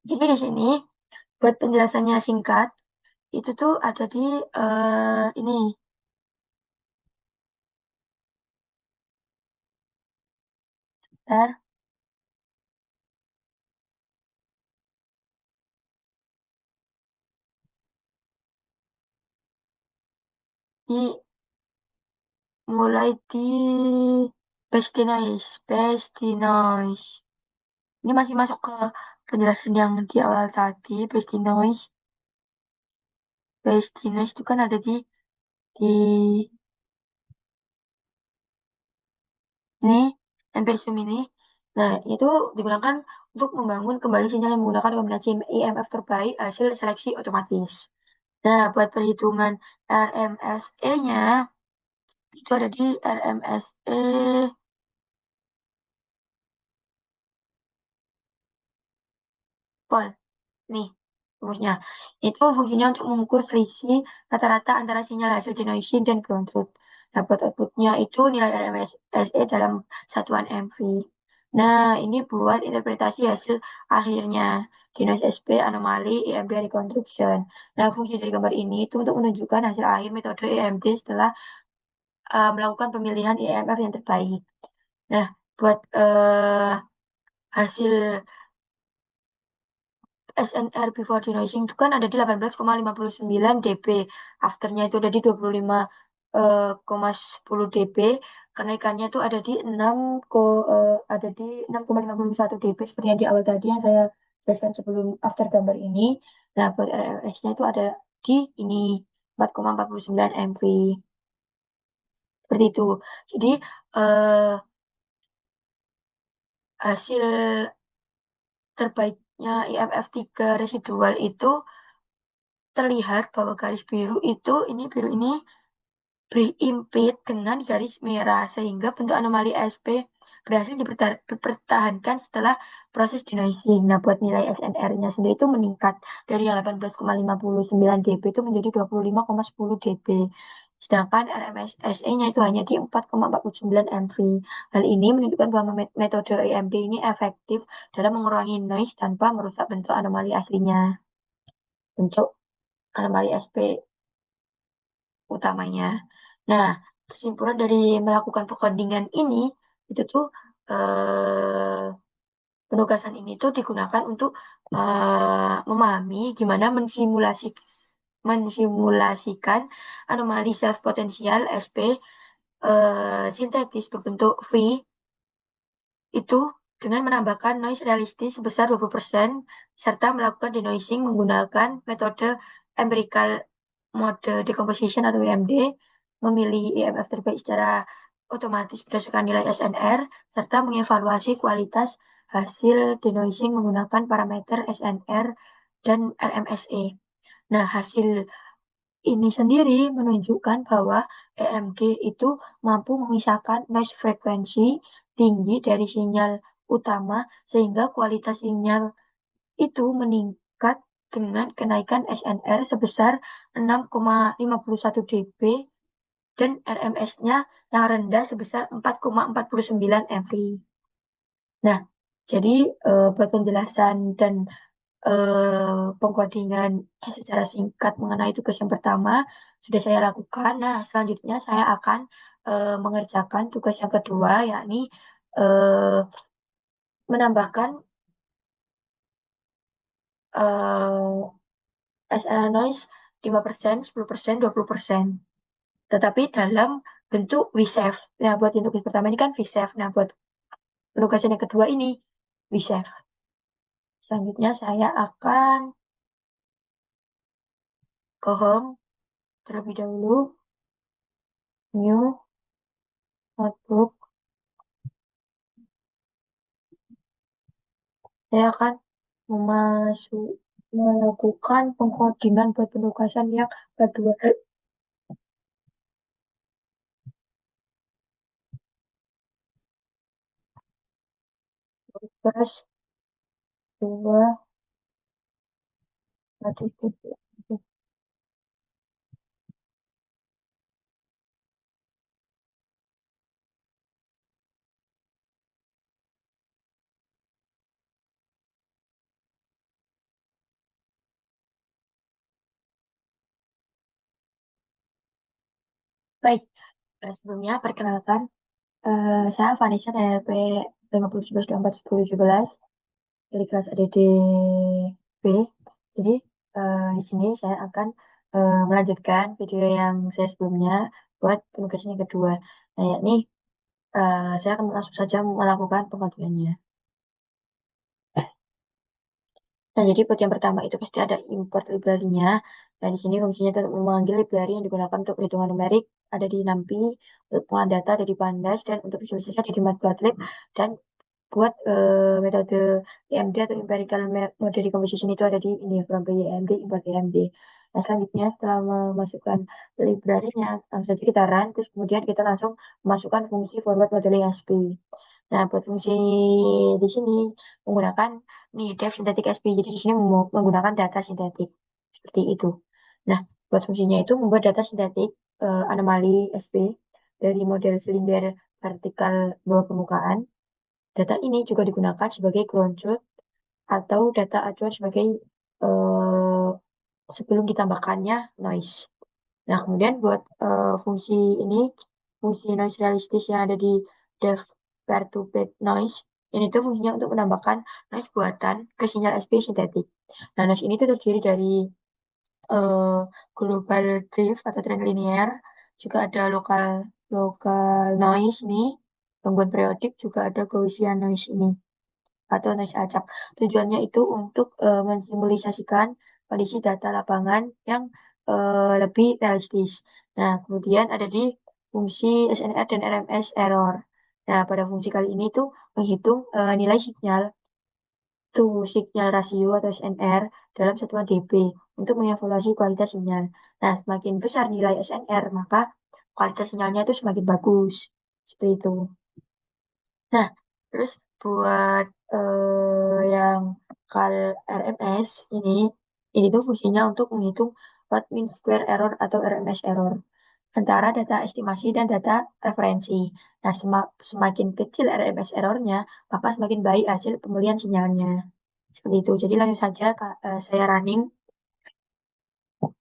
jadi di sini buat penjelasannya singkat, itu tuh ada di ini, bentar, di mulai di Pestinoise. Ini masih masuk ke penjelasan yang di awal tadi, Pestinoise. Pestinoise itu kan ada di ini, NPSUM ini. Nah, itu digunakan untuk membangun kembali sinyal yang menggunakan kombinasi IMF terbaik hasil seleksi otomatis. Nah, buat perhitungan RMSE-nya, itu ada di RMSE Pol. Nih, rumusnya. Itu fungsinya untuk mengukur selisih rata-rata antara sinyal hasil denoising dan ground truth. Dapat outputnya itu nilai RMSE dalam satuan MV. Nah, ini buat interpretasi hasil akhirnya. Denoise SP, anomali, EMD reconstruction. Nah, fungsi dari gambar ini itu untuk menunjukkan hasil akhir metode EMD setelah melakukan pemilihan EMF yang terbaik. Nah, buat hasil SNR before denoising itu kan ada di 18,59 dB. Afternya itu ada di 25,10 dB. Kenaikannya itu ada di 6,51 dB seperti yang di awal tadi yang saya jelaskan sebelum after gambar ini. Nah, buat RLS-nya itu ada di ini 4,49 mV. Seperti itu. Jadi eh, hasil terbaiknya IMF 3 residual itu terlihat bahwa garis biru itu, ini biru ini berimpit dengan garis merah sehingga bentuk anomali ASP berhasil dipertahankan setelah proses denoising. Nah, buat nilai SNR-nya sendiri itu meningkat dari yang 18,59 dB itu menjadi 25,10 dB. Sedangkan RMSE-nya itu hanya di 4,49 mV. Hal ini menunjukkan bahwa metode EMD ini efektif dalam mengurangi noise tanpa merusak bentuk anomali aslinya. Bentuk anomali SP utamanya. Nah, kesimpulan dari melakukan perkondingan ini itu tuh penugasan ini tuh digunakan untuk memahami gimana mensimulasikan anomali self potensial SP sintetis berbentuk V itu dengan menambahkan noise realistis sebesar 20% serta melakukan denoising menggunakan metode empirical mode decomposition atau EMD, memilih EMF terbaik secara otomatis berdasarkan nilai SNR, serta mengevaluasi kualitas hasil denoising menggunakan parameter SNR dan RMSE. Nah, hasil ini sendiri menunjukkan bahwa EMD itu mampu memisahkan noise frekuensi tinggi dari sinyal utama sehingga kualitas sinyal itu meningkat dengan kenaikan SNR sebesar 6,51 dB dan RMS-nya yang rendah sebesar 4,49 mV. Nah, jadi buat penjelasan dan pengkodingan secara singkat mengenai tugas yang pertama sudah saya lakukan. Nah, selanjutnya saya akan mengerjakan tugas yang kedua, yakni menambahkan SL noise 5%, 10%, 20%. Tetapi dalam bentuk WeSave. Nah, buat yang tugas pertama ini kan WeSave. Nah, buat penugasan yang kedua ini WeSave. Selanjutnya saya akan ke home terlebih dahulu, new notebook. Saya akan memasuk melakukan pengkodingan buat penugasan yang kedua. Tugas dua titik. Baik, sebelumnya perkenalkan, saya Vanessa dari LP 5011241017 dari kelas ADD B. Jadi di sini saya akan melanjutkan video yang saya sebelumnya buat penugasan yang kedua. Nah, yakni saya akan langsung saja melakukan pengajuannya. Nah, jadi buat yang pertama itu pasti ada import library-nya. Nah, di sini fungsinya itu untuk memanggil library yang digunakan untuk perhitungan numerik ada di NumPy, untuk pengolahan data ada di Pandas, dan untuk visualisasi ada di Matplotlib, dan buat metode EMD atau empirical model decomposition itu ada di ini from EMD import EMD. Nah, selanjutnya setelah memasukkan library-nya, langsung saja kita run, terus kemudian kita langsung memasukkan fungsi forward modeling ASP. Nah, buat fungsi di sini menggunakan nih def synthetic SP. Jadi di sini menggunakan data sintetik seperti itu. Nah, buat fungsinya itu membuat data sintetik anomali SP dari model silinder vertikal bawah permukaan. Data ini juga digunakan sebagai ground truth atau data acuan sebagai eh, sebelum ditambahkannya noise. Nah, kemudian buat fungsi ini, fungsi noise realistis yang ada di def pair to bit noise, ini tuh fungsinya untuk menambahkan noise buatan ke sinyal SP sintetik. Nah, noise ini tuh terdiri dari eh, global drift atau trend linear, juga ada lokal lokal noise nih, gangguan periodik, juga ada Gaussian noise ini atau noise acak. Tujuannya itu untuk mensimulisasikan kondisi data lapangan yang lebih realistis. Nah, kemudian ada di fungsi SNR dan RMS error. Nah, pada fungsi kali ini tuh menghitung nilai sinyal to signal rasio atau SNR dalam satuan dB untuk mengevaluasi kualitas sinyal. Nah, semakin besar nilai SNR, maka kualitas sinyalnya itu semakin bagus. Seperti itu. Nah, terus buat yang kal RMS ini tuh fungsinya untuk menghitung what mean square error atau RMS error antara data estimasi dan data referensi. Nah, semakin kecil RMS errornya, maka semakin baik hasil pemulihan sinyalnya. Seperti itu. Jadi langsung saja Kak, saya running.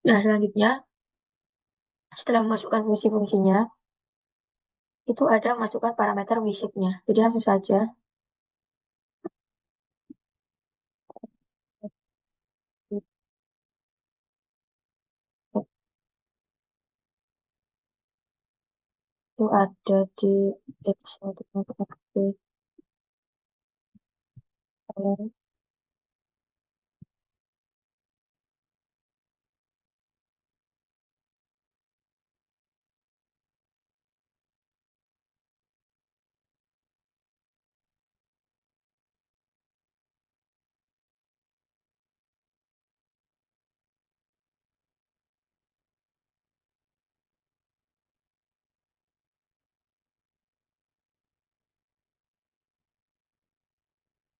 Nah, selanjutnya setelah memasukkan fungsi-fungsinya, itu ada masukkan parameter wizard-nya. Jadi langsung saja itu ada di episode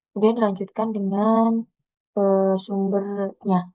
kemudian dilanjutkan dengan sumbernya.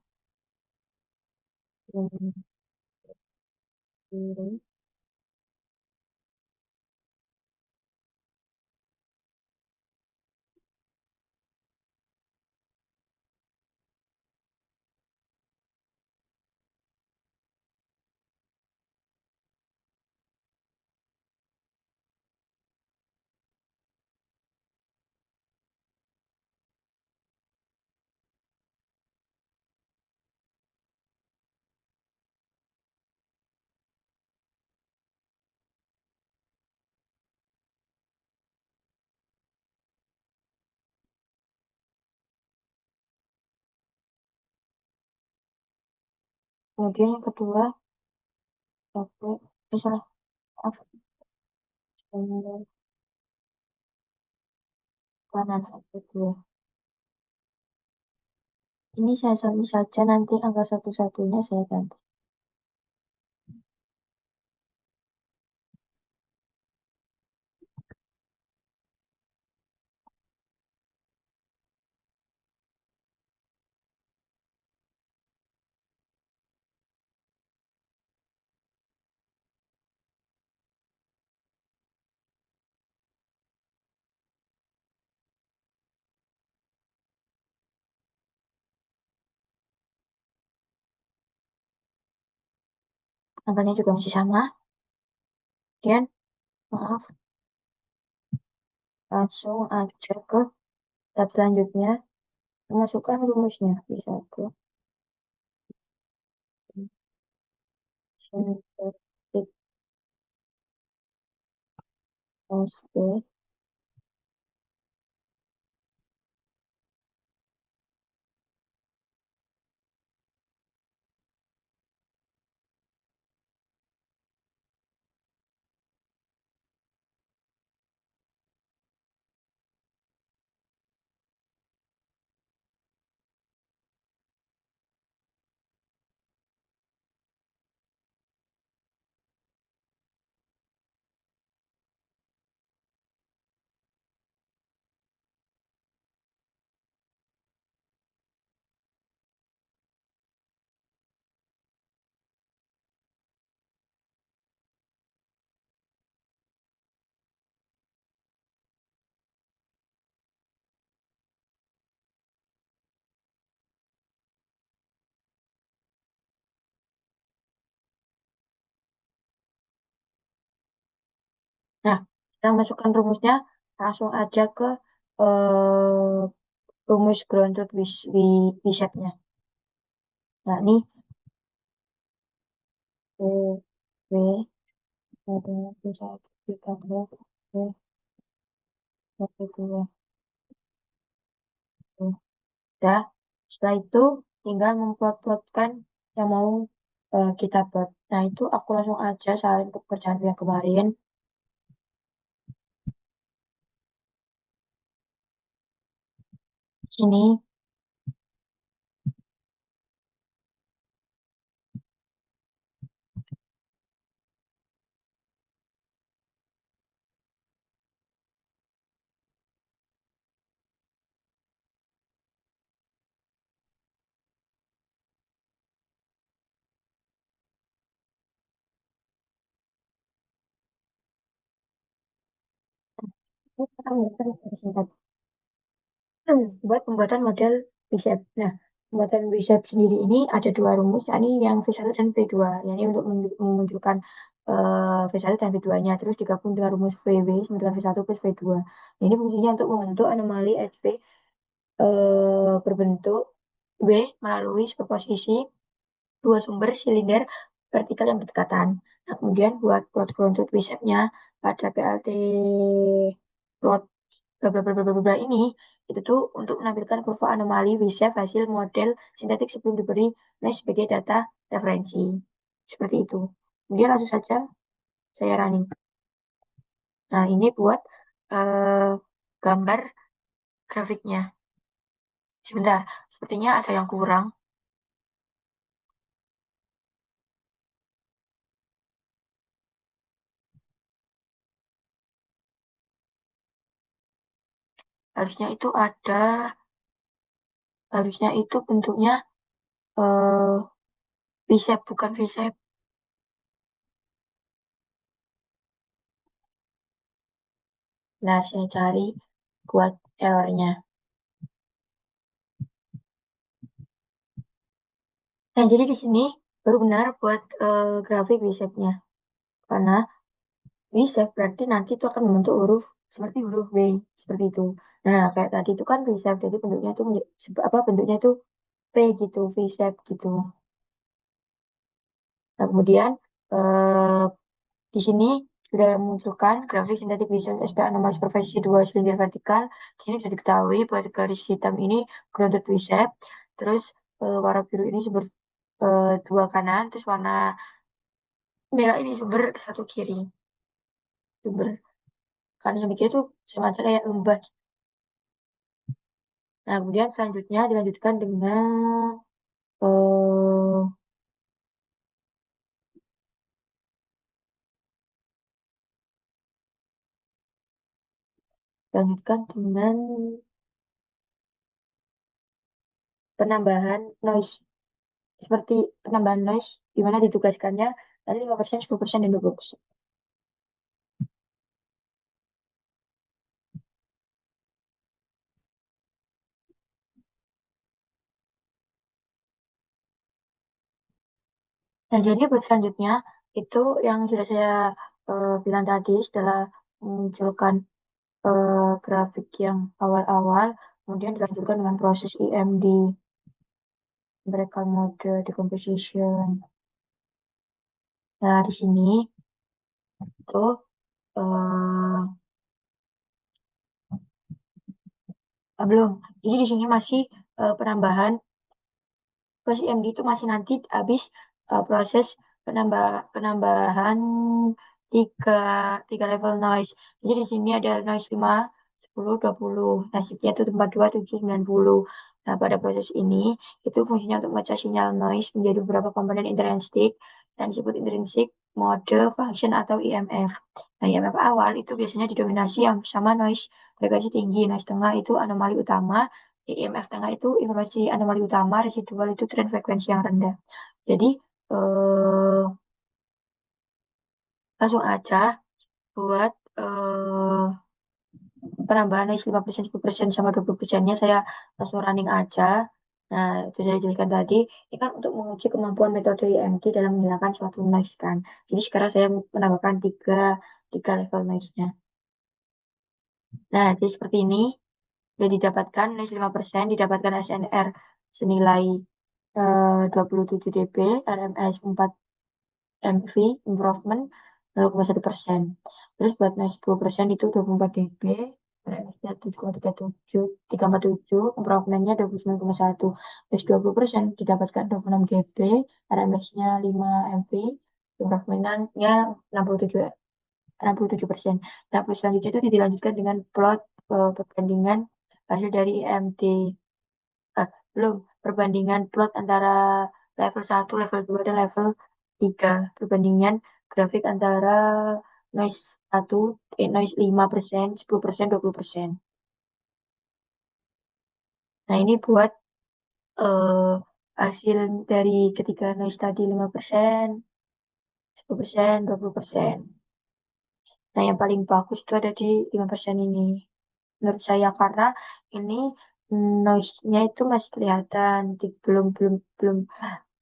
Kemudian yang kedua, satu, salah, maaf, kanan satu dua. Ini saya sambung saja, nanti angka satu-satunya saya ganti. Angkanya juga masih sama. Kemudian, maaf, langsung aja ke tab selanjutnya. Masukkan rumusnya. Bisa ke sintetik SP. Nah, kita masukkan rumusnya, langsung aja ke eh, rumus grounded bicep-nya. Nah, ini W, W, satu, satu, ditambah W, satu, dua, tuh. Udah. Setelah itu, tinggal memplot-plotkan yang mau kita plot. Nah, itu aku langsung aja salin untuk pekerjaan yang kemarin. Ini singkat. Buat pembuatan model bicep. Nah, pembuatan bicep sendiri ini ada dua rumus, yakni yang V1 dan V2. Yakni untuk menunjukkan V1 dan V2-nya. Terus digabung dengan rumus VW sama dengan V1 plus V2. Nah, ini fungsinya untuk membentuk anomali SP berbentuk W melalui superposisi dua sumber silinder vertikal yang berdekatan. Nah, kemudian buat plot contour bicepnya pada PLT plot bla bla bla bla bla bla ini itu tuh untuk menampilkan kurva anomali bicep hasil model sintetik sebelum diberi mesh sebagai data referensi. Seperti itu. Kemudian langsung saja saya running. Nah, ini buat eh, gambar grafiknya. Sebentar, sepertinya ada yang kurang. Harusnya itu ada, harusnya itu bentuknya eh V-shape bukan V-shape. Nah, saya cari buat errornya. Nah, jadi di sini baru benar buat grafik V-shape-nya. Karena V-shape berarti nanti itu akan membentuk huruf seperti huruf V, seperti itu. Nah, kayak tadi itu kan V-shape, jadi bentuknya itu apa bentuknya itu V gitu, V-shape gitu. Nah, kemudian eh, di sini sudah memunculkan grafik sintetik visual SPA nomor supervisi dua silinder vertikal. Di sini sudah diketahui bahwa garis hitam ini grounded V-shape. Terus warna biru ini sumber dua kanan, terus warna merah ini sumber satu kiri. Sumber kanan yang kiri itu semacam kayak lembah. Nah, kemudian selanjutnya dilanjutkan dengan eh dilanjutkan dengan penambahan noise. Seperti penambahan noise di mana ditugaskannya tadi 5%, 10%, dan 20%. Nah, jadi buat selanjutnya itu yang sudah saya bilang tadi setelah memunculkan grafik yang awal-awal, kemudian dilanjutkan dengan proses EMD, Empirical Model Decomposition. Nah, di sini itu eh, belum. Jadi di sini masih penambahan proses EMD itu masih nanti habis proses penambahan tiga tiga level noise. Jadi di sini ada noise 5, 10, 20. Nah, shiftnya itu 4, 2, 7, 90. Nah, pada proses ini itu fungsinya untuk memecah sinyal noise menjadi beberapa komponen intrinsik dan disebut intrinsic mode function atau IMF. Nah, IMF awal itu biasanya didominasi yang sama noise frekuensi tinggi. Noise tengah itu anomali utama. IMF tengah itu informasi anomali utama, residual itu tren frekuensi yang rendah. Jadi langsung aja buat penambahan noise 5%, 10%, sama 20%-nya saya langsung running aja. Nah, itu saya jelaskan tadi, ini kan untuk menguji kemampuan metode IMT dalam menghilangkan suatu noise kan. Jadi sekarang saya menambahkan tiga level noise-nya. Nah, jadi seperti ini. Sudah didapatkan noise 5%, didapatkan SNR senilai 27 dB, RMS 4 MV, improvement 0,1%. Terus buat noise 10% itu 24 dB, RMS-nya 7,37, 347, improvementnya 29,1. Terus 20% didapatkan 26 dB, RMS-nya 5 MV, improvementnya 67%. Nah, selanjutnya itu dilanjutkan dengan plot perbandingan hasil dari IMT. Belum, perbandingan plot antara level 1, level 2, dan level 3. Perbandingan grafik antara noise 1, noise 5%, 10%, 20%. Nah, ini buat eh, hasil dari ketiga noise tadi 5%, 10%, 20%. Nah, yang paling bagus itu ada di 5% ini. Menurut saya karena ini noise-nya itu masih kelihatan, belum belum belum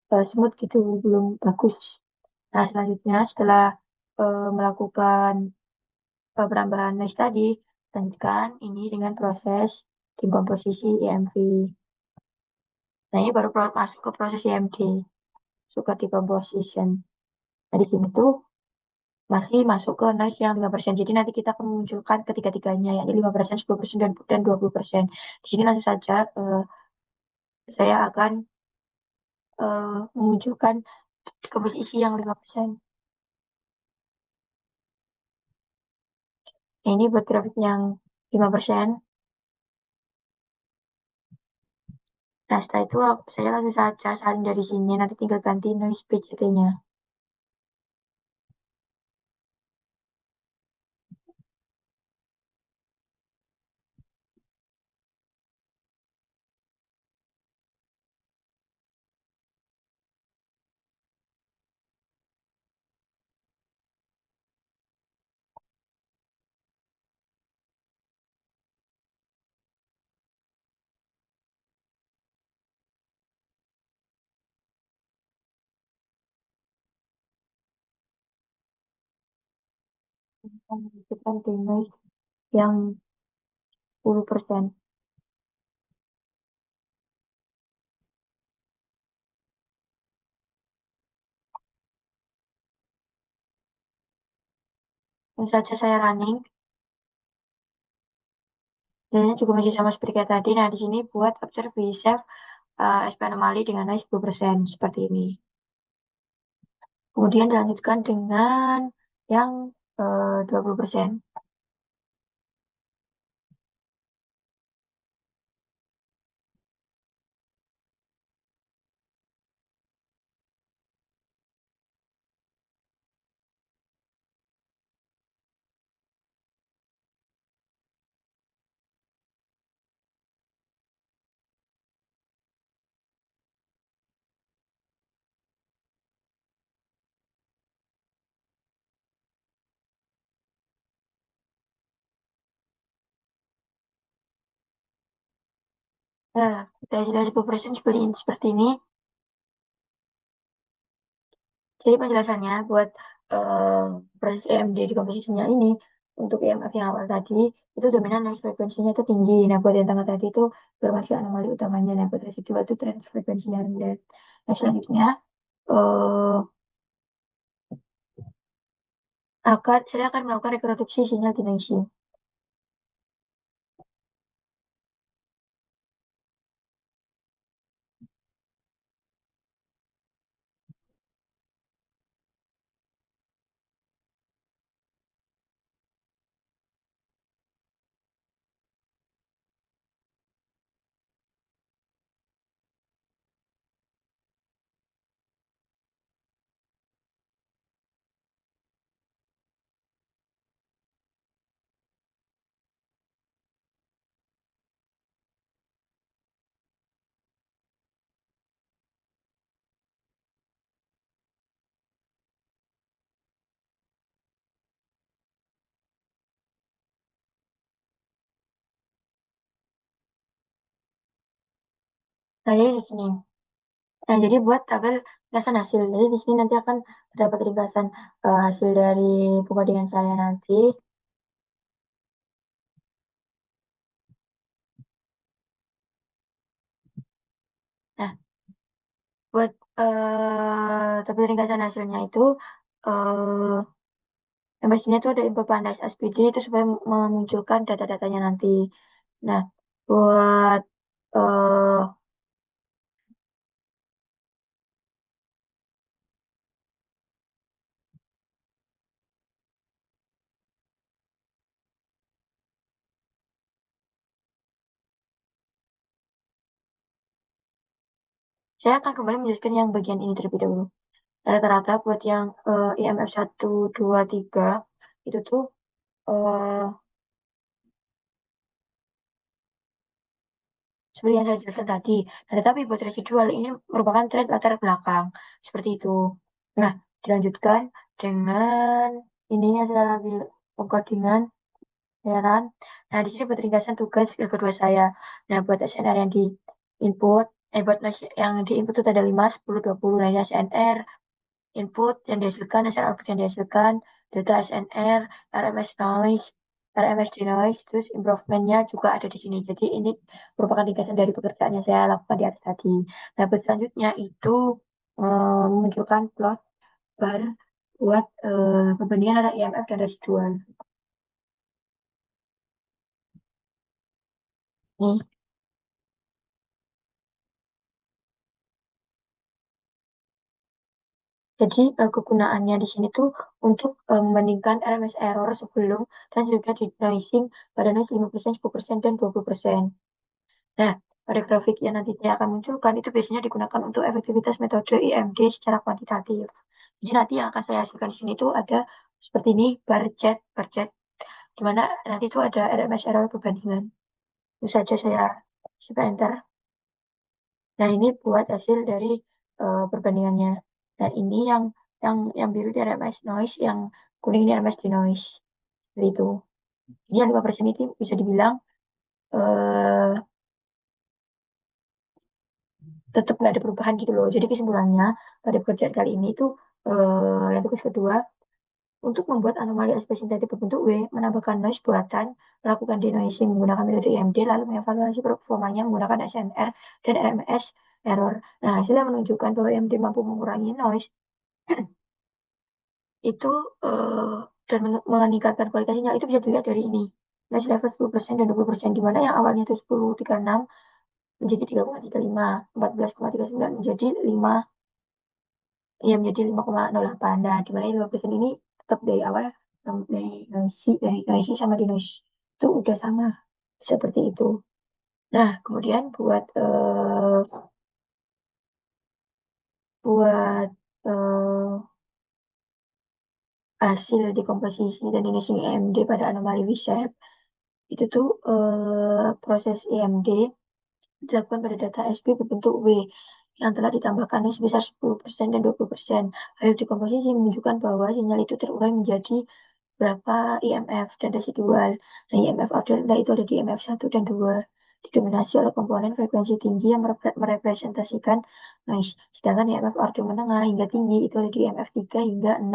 smooth gitu, belum bagus. Nah, selanjutnya setelah melakukan penambahan noise tadi, lanjutkan ini dengan proses dekomposisi EMV. Nah, ini baru masuk ke proses EMD, suka decomposition. Nah, di sini tuh masih masuk ke noise yang 5%. Jadi nanti kita akan memunculkan ketiga-tiganya, yakni 5%, 10%, dan 20%. Di sini langsung saja saya akan memunculkan komposisi yang 5%. Nah, ini buat grafik yang 5%. Nah, setelah itu saya langsung saja salin dari sini. Nanti tinggal ganti noise speed settingnya. menunjukkan denoise yang 10%. Tentu saja saya running, dan ini juga masih sama seperti kayak tadi. Nah, di sini buat observe save SP anomali dengan noise 10% seperti ini. Kemudian dilanjutkan dengan yang 20%. Nah, dari 10% seperti ini. Jadi penjelasannya buat proses EMD di komposisinya ini, untuk EMF yang awal tadi itu dominan noise frekuensinya itu tinggi. Nah, buat yang tengah tadi itu bermasuk anomali utamanya. Nah, buat residual itu trend frekuensinya rendah. Nah, selanjutnya eh saya akan melakukan reproduksi sinyal dimensi. Nah, jadi di sini. Nah, jadi buat tabel ringkasan hasil. Jadi di sini nanti akan terdapat ringkasan hasil dari pencodingan saya nanti. Nah, buat tabel ringkasan hasilnya itu yang pastinya itu ada info Pandas SPD itu supaya memunculkan data-datanya nanti. Nah, buat eh saya akan kembali menjelaskan yang bagian ini terlebih dahulu. Rata-rata buat yang IMF 1, 2, 3 itu tuh eh seperti yang saya jelaskan tadi. Nah, tetapi buat residual ini merupakan tren latar belakang. Seperti itu. Nah, dilanjutkan dengan ini yang saya lagi pengkodingan heran. Nah, di sini buat ringkasan tugas yang kedua saya. Nah, buat SNR yang di input, buat yang di input itu ada 5, 10, 20. Nah, ini SNR, input yang dihasilkan, hasil output yang dihasilkan, data SNR, RMS noise, RMS di noise, terus improvementnya juga ada di sini. Jadi ini merupakan ringkasan dari pekerjaan yang saya lakukan di atas tadi. Nah, selanjutnya itu memunculkan plot bar buat perbandingan antara IMF dan residual. Nih, jadi kegunaannya di sini tuh untuk membandingkan RMS error sebelum dan juga di noising pada noise 5%, 10%, dan 20%. Nah, pada grafik yang nanti saya akan munculkan itu biasanya digunakan untuk efektivitas metode IMD secara kuantitatif. Jadi nanti yang akan saya hasilkan di sini tuh ada seperti ini, bar chat, di mana nanti itu ada RMS error perbandingan. Itu saja saya coba enter. Nah, ini buat hasil dari perbandingannya. Dan ini yang biru di RMS noise, yang kuning ini RMS di noise. Seperti itu. Jadi yang 5% itu bisa dibilang eh, tetap nggak ada perubahan gitu loh. Jadi kesimpulannya pada pekerjaan kali ini tuh yang tugas kedua Untuk membuat anomali SP sintetik berbentuk W, menambahkan noise buatan, melakukan denoising menggunakan metode EMD, lalu mengevaluasi performanya menggunakan SNR dan RMS error. Nah, hasilnya menunjukkan bahwa EMD mampu mengurangi noise itu dan meningkatkan kualitas sinyal. Itu bisa dilihat dari ini. Noise level 10% dan 20%, di mana yang awalnya itu 10,36 menjadi 3,35, 14,39 menjadi 5, ya menjadi 5,08. Nah, di mana 5% ini tetap dari awal dari noisy sama di noise itu udah sama seperti itu. Nah, kemudian buat eh, hasil dekomposisi dan denoising EMD pada anomali Wisep itu tuh proses EMD dilakukan pada data SP berbentuk W yang telah ditambahkan sebesar 10% dan 20%. Hasil dekomposisi menunjukkan bahwa sinyal itu terurai menjadi berapa IMF dan residual. Nah, IMF rendah itu ada di IMF 1 dan 2. Didominasi oleh komponen frekuensi tinggi yang merepresentasikan noise. Sedangkan IMF ordo menengah hingga tinggi itu ada di IMF 3 hingga 6.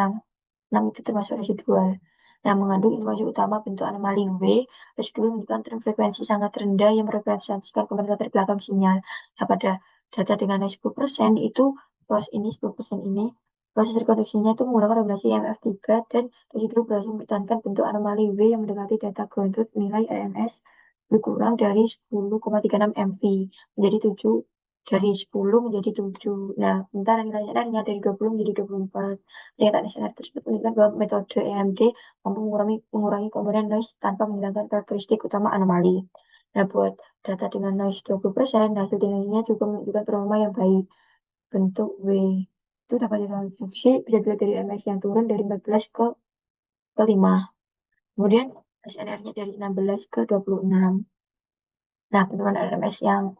6 itu termasuk residual. Nah, mengandung informasi utama bentuk anomali W, residual menunjukkan tren frekuensi sangat rendah yang merepresentasikan komponen latar belakang sinyal. Nah, pada data dengan noise 10% itu, proses ini 10% ini, proses rekonstruksinya itu menggunakan regulasi IMF3 dan residual berhasil mempertahankan bentuk anomali W yang mendekati data grounded nilai RMS lebih kurang dari 10,36 MV menjadi 7 dari 10 menjadi 7. Nah, sementara nilainya dari 20 menjadi 24. Pernyataan SNR tersebut menunjukkan bahwa metode EMD mampu mengurangi komponen noise tanpa menghilangkan karakteristik utama anomali. Nah, buat data dengan noise 20%, hasil dinamikanya juga menunjukkan performa yang baik. Bentuk W itu dapat dikonstruksi bisa dilihat dari MS yang turun dari 14 ke 5. Kemudian SNR-nya dari 16 ke 26. Nah, penurunan RMS yang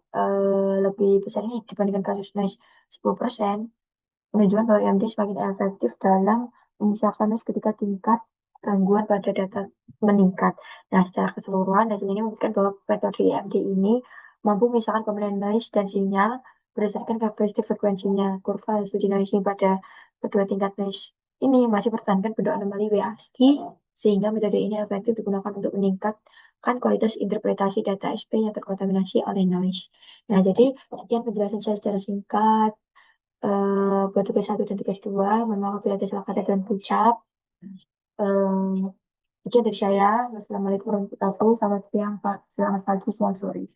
lebih besar ini dibandingkan kasus noise 10% menunjukkan bahwa EMD semakin efektif dalam memisahkan noise ketika tingkat gangguan pada data meningkat. Nah, secara keseluruhan hasil ini membuktikan bahwa metode EMD ini mampu memisahkan komponen noise dan sinyal berdasarkan karakteristik frekuensinya. Kurva hasil denoising pada kedua tingkat noise ini masih bertahankan bentuk anomali W ASCII, sehingga metode ini efektif digunakan untuk meningkatkan kualitas interpretasi data SP yang terkontaminasi oleh noise. Nah, jadi sekian penjelasan saya secara singkat buat tugas 1 dan tugas 2. Mohon maaf apabila ada salah kata dan ucap. Sekian dari saya. Wassalamualaikum warahmatullahi wabarakatuh. Selamat siang, Pak. Selamat pagi, siang, sore.